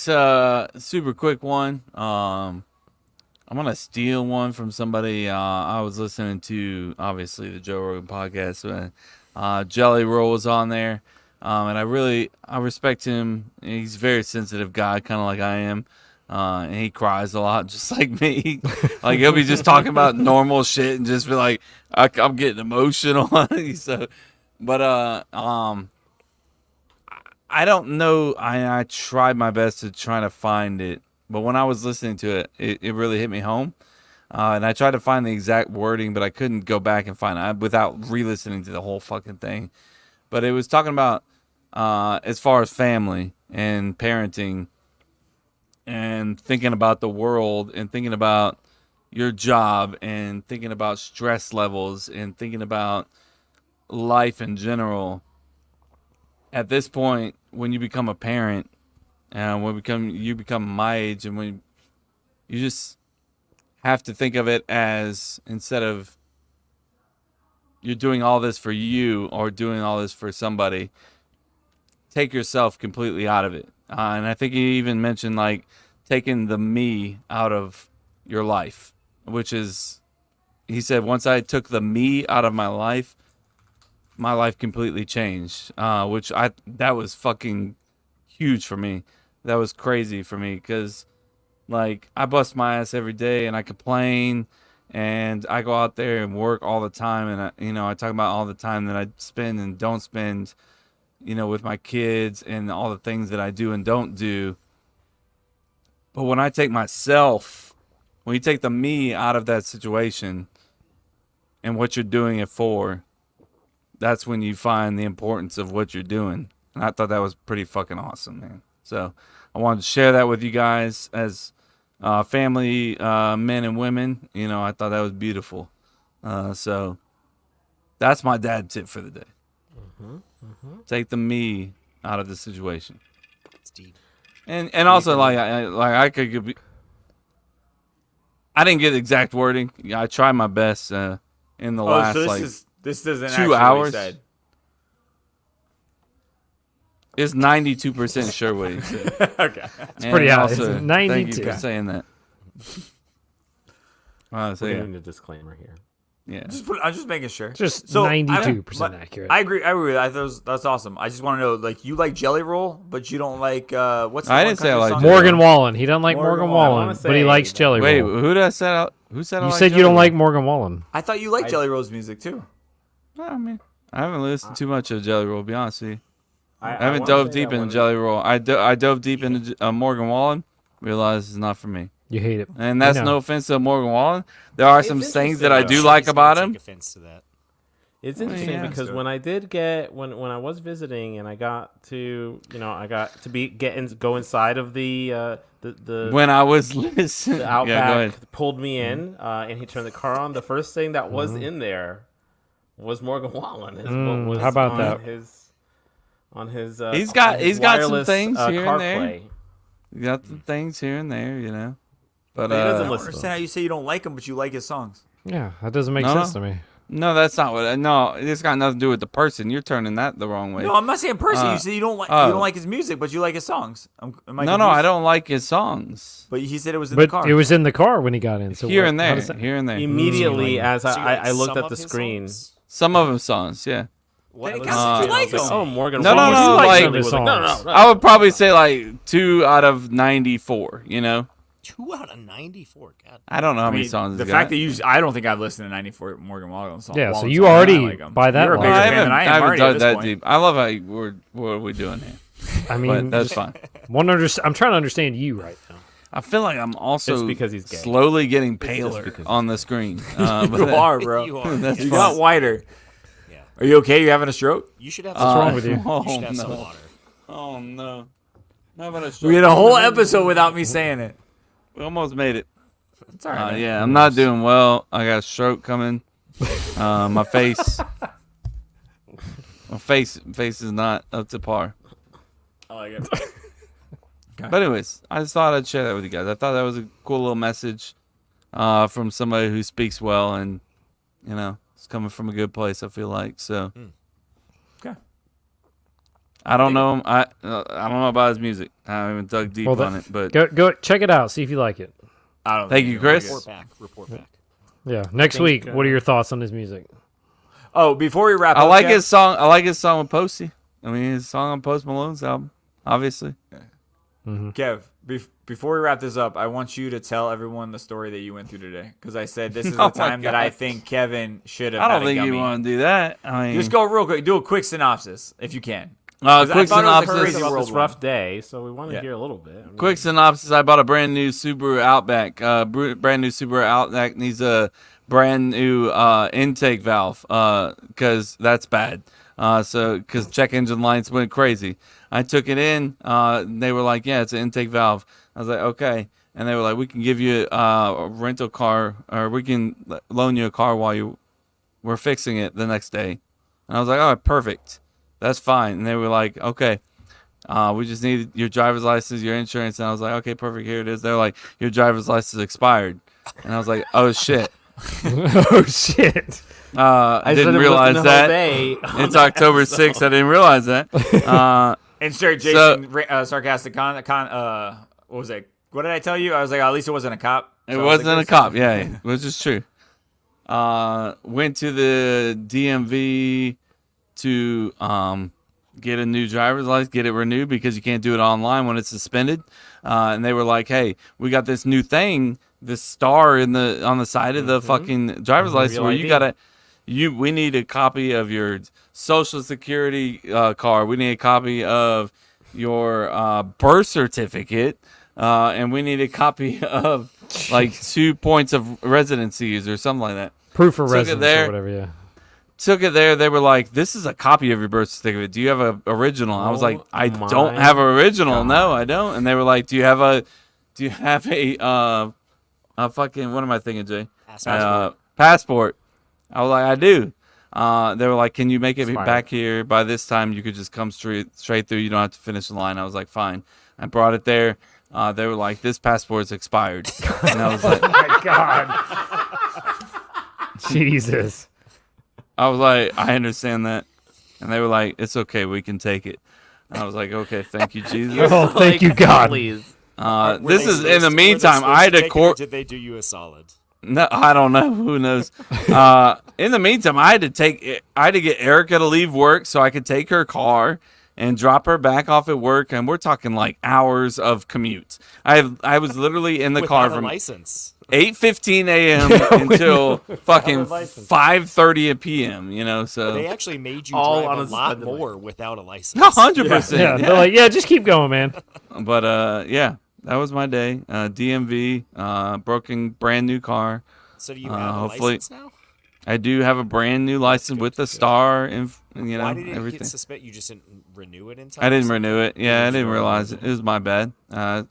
Super quick one. I I'm gonna steal one from somebody. I was listening to obviously the Joe Rogan podcast when Jelly Roll was on there, and I respect him. He's a very sensitive guy, kind of like I am, and he cries a lot, just like me. Like he'll be just talking about normal shit and just be like, I'm getting emotional. So, but I don't know. I tried my best to try to find it. But when I was listening to it, it really hit me home. And I tried to find the exact wording, but I couldn't go back and find it without re-listening to the whole fucking thing. But it was talking about as far as family and parenting and thinking about the world and thinking about your job and thinking about stress levels and thinking about life in general. At this point, when you become a parent, and you become my age, and when you just have to think of it as, instead of you're doing all this for you or doing all this for somebody, take yourself completely out of it. And I think he even mentioned like taking the me out of your life, which is, he said, once I took the me out of my life completely changed. That was fucking huge for me. That was crazy for me because, like, I bust my ass every day and I complain and I go out there and work all the time, and I talk about all the time that I spend and don't spend, with my kids and all the things that I do and don't do. But when I take myself, when you take the me out of that situation and what you're doing it for, that's when you find the importance of what you're doing. And I thought that was pretty fucking awesome, man. So I wanted to share that with you guys as family men and women. I thought that was beautiful. So that's my dad tip for the day. Take the me out of the situation. Steve. And also I could I didn't get exact wording. I tried my best in the last this doesn't 2 actually what he hours. said. It's 92% sure what he said. Okay. It's pretty high. It's Thank 92. you for saying that. So We're yeah, doing a disclaimer here. yeah. I'm just making sure. Just So, 92% accurate. I agree with that. That's awesome. I just want to know, like, you like Jelly Roll, but you don't like what's the I one didn't say I country like song? Jelly Morgan Wallen. He doesn't like Morgan Morgan Wallen. I Wallen, wanna but he say likes that- Jelly Wait, Roll. who did I say? Who said I You like said you Jelly don't Roll? like Morgan Wallen. I thought you liked Jelly Roll's music too. I mean, I haven't listened too much of Jelly Roll. To be honest with you, I haven't wanna dove say deep that into one- Jelly Roll. I dove deep into Morgan Wallen. Realized it's not for me. You hate it. And that's I know. no offense to Morgan Wallen. There are some It's things that I interesting, do though. like He's about gonna him. Take offense to that. It's interesting yeah. because when I did get when I was visiting and I got to go inside of the When I was listening, the yeah, go ahead. Outback pulled me in and he turned the car on. The first thing that was in there was Morgan Wallen. Was how about on that? On his He's got some wireless, things here and there. CarPlay. You got some things here and there, But He doesn't I don't listen. understand how you say you don't like him, but you like his songs. Yeah, that doesn't make No, sense no. to me. no, that's not what. No, it's got nothing to do with the person. You're turning that the wrong way. No, I'm not saying person. You say you don't like his music, but you like his songs. Am I No, confused? I don't like his songs. But he said it was in the But car. it was in the car when he got in. So Here what- and how there, does that- here and there. Immediately, as So you I like looked some at of the his screen. songs? Some of him songs, yeah. What Then it was counts as it? you like Was him. Oh, Morgan No, Wallen. no, like like- some of his songs. I would probably say like 2 out of 94. 2 out of 94. God. I don't know how I many mean, songs. the he's fact got. that I don't think I've listened to 94 Morgan Wallen songs. Yeah, so Wallen you songs, and already, I like 'em. by that You're a line- bigger I fan haven't, than I I am haven't already at dug this that point. deep. I love how what are we doing here? I But mean, that's just fine. I'm trying to understand you right now. I feel like I'm also It's because he's gay. slowly getting paler on the screen. But You are, bro. You are. That's You fine. got whiter. Yeah. Are you okay? You having a stroke? You should have. What's wrong with you? Oh, You should have some no. water. Oh no. How about a We had a whole episode without me saying it. We almost made it. It's all right. man. Yeah, I'm not doing well. I got a stroke coming. My face is not up to par. I like it. But anyways, I just thought I'd share that with you guys. I thought that was a cool little message from somebody who speaks well, and it's coming from a good place. I feel like so. Okay. I don't know. I don't know about his music. I haven't dug deep Well, on it, but Go check it out. See if you like it. I don't. Thank think you, you're gonna Chris. get- Report back. Yeah. Next week, what are your thoughts on his music? Oh, before we wrap I up, like Kev, his song. I like his song with Posty. I mean, his song on Post Malone's album, obviously. Kev, before we wrap this up, I want you to tell everyone the story that you went through today. Because I said this is Oh the my time that I God. think Kevin should have I had don't a think you gummy. want to do that. I mean, Just go real quick. Do a quick synopsis if you can. 'Cause I quick thought it was a synopsis. crazy About world this one. rough day, so we want to Yeah. hear a little bit. I mean, Quick synopsis: I bought a brand new Subaru Outback. Brand new Subaru Outback needs a brand new intake valve because that's bad. Because check engine lights went crazy. I took it in. They were like, "Yeah, it's an intake valve." I was like, "Okay," and they were like, "We can give you a rental car, or we can loan you a car while we're fixing it the next day." And I was like, "All right, perfect. That's fine." And they were like, "Okay. We just need your driver's license, your insurance." And I was like, "Okay, perfect. Here it is." They're like, "Your driver's license expired." And I was like, "Oh shit." Oh shit! I didn't realize that. It's October 6th. I didn't realize that. Insert Jason sarcastic what was it? What did I tell you? I was like, at least it wasn't a cop. It So I was wasn't like, a cop. Yeah, which is true. Went to the DMV to get a new driver's license, get it renewed because you can't do it online when it's suspended. And they were like, "Hey, we got this new thing, this star on the side of the fucking driver's license Real where ID. we need a copy of your social security card. We need a copy of your birth certificate, and we need a copy of like 2 points of residencies or something like that." Proof of Took it residence there. or whatever. Yeah. Took it there. They were like, "This is a copy of your birth certificate. Do you have a original?" I was like, Oh "I my don't have an original. God. No, I don't." And they were like, "Do you have a fucking, what am I thinking, Jay? Passport." I was like, "I do." They were like, "Can you make it Expired. back here by this time? You could just come straight through. You don't have to finish the line." I was like, "Fine." I brought it there. They were like, "This passport's expired." And I was like, My God. Jesus. I was like, "I understand that." And they were like, "It's okay. We can take it." And I was like, "Okay, thank you, Jesus." Oh, thank you, God. Please. This is in the meantime. I had to court. Did they do you a solid? No, I don't know. Who knows? In the meantime, I had to get Erica to leave work so I could take her car and drop her back off at work. And we're talking like hours of commute. I was literally in the car Without a from license. 8:15 a.m. until fucking 5:30 p.m. You know, They so actually made you All drive on a a lot suspended more without a license. 100%. Yeah. They're like, yeah, just keep going, man. But yeah, that was my day. DMV, broken brand new car. So do you have a hopefully- license now? I do have a brand new license with the star and you know Why did it everything. get suspended? You just didn't renew it in time? I or didn't something? renew it. Yeah, I didn't realize it. It was my bad. Like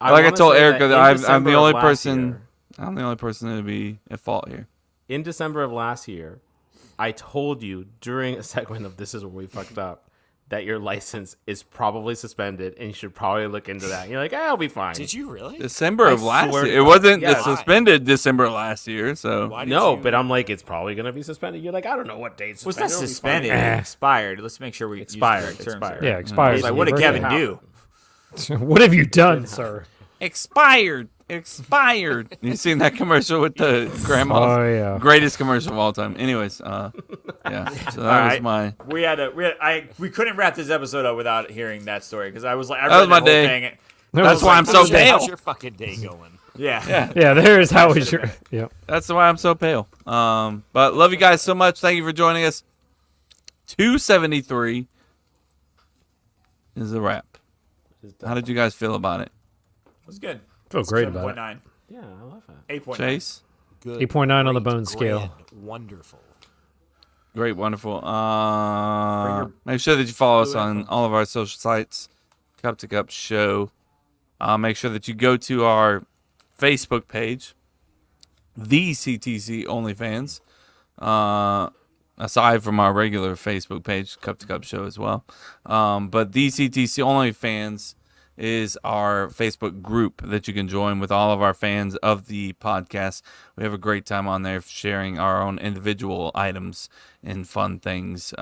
I wanna told say Erica, that that in I'm December the of only last person. year- I'm the only person to be at fault here. In December of last year, I told you during a segment of This Is Where We Fucked Up that your license is probably suspended and you should probably look into that. And you're like, I'll be fine. Did you really? December of last swear to year. It God. wasn't Yeah. suspended December last year. So Why did No, you- but I'm like, it's probably going to be suspended. You're like, I don't know what date Was suspended. that It'll be suspended? fine. Expired. Let's make sure we use the Expired, correct terms expired. here. Yeah, expires. Like, what did Birthday. Kevin do? What have you done, sir? expired. You seen that commercial with the grandma? Oh, yeah. Greatest commercial of all time. Anyways, yeah. So that was right. my. We couldn't wrap this episode up without hearing that story because I was like, I That read was my the whole day. thing. That's why I'm so How's pale. your fucking day going? Yeah. Yeah, there's how we should. Yeah. That's why I'm so pale. But love you guys so much. Thank you for joining us. 273 is a wrap. How did you guys feel about it? It was good. Feel great about it. 7.9. Yeah, I love that. 8.9. Chase? Good. 8.9 on the great, bone scale. grand, Wonderful. Great, wonderful. Make sure that you follow us on all of our social sites. Cup to Cup Show. Make sure that you go to our Facebook page, the CTC OnlyFans. Aside from our regular Facebook page, Cup to Cup Show as well. But the CTC OnlyFans is our Facebook group that you can join with all of our fans of the podcast. We have a great time on there sharing our own individual items and fun things.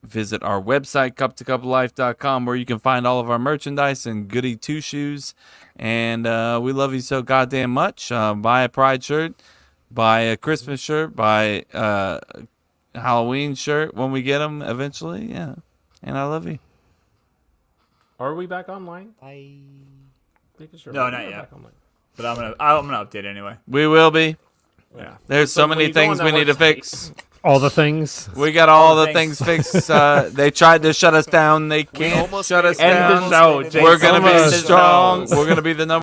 visit our website, cup2cuplife.com, where you can find all of our merchandise and goody two-shoes. And we love you so goddamn much. Buy a Pride shirt, buy a Christmas shirt, buy a Halloween shirt when we get them eventually. Yeah. And I love you. Are we back online? Bye. Making sure No, we're not yet. back online. But I'm gonna update anyway. We will be. Yeah. There's so when many you go on things that we need to website- fix. All the things. We got all the the things. things fixed. They tried to shut us down. They can't almost shut made us it. End down. the show, Jason. We're gonna be Almost. strong. We're gonna be the number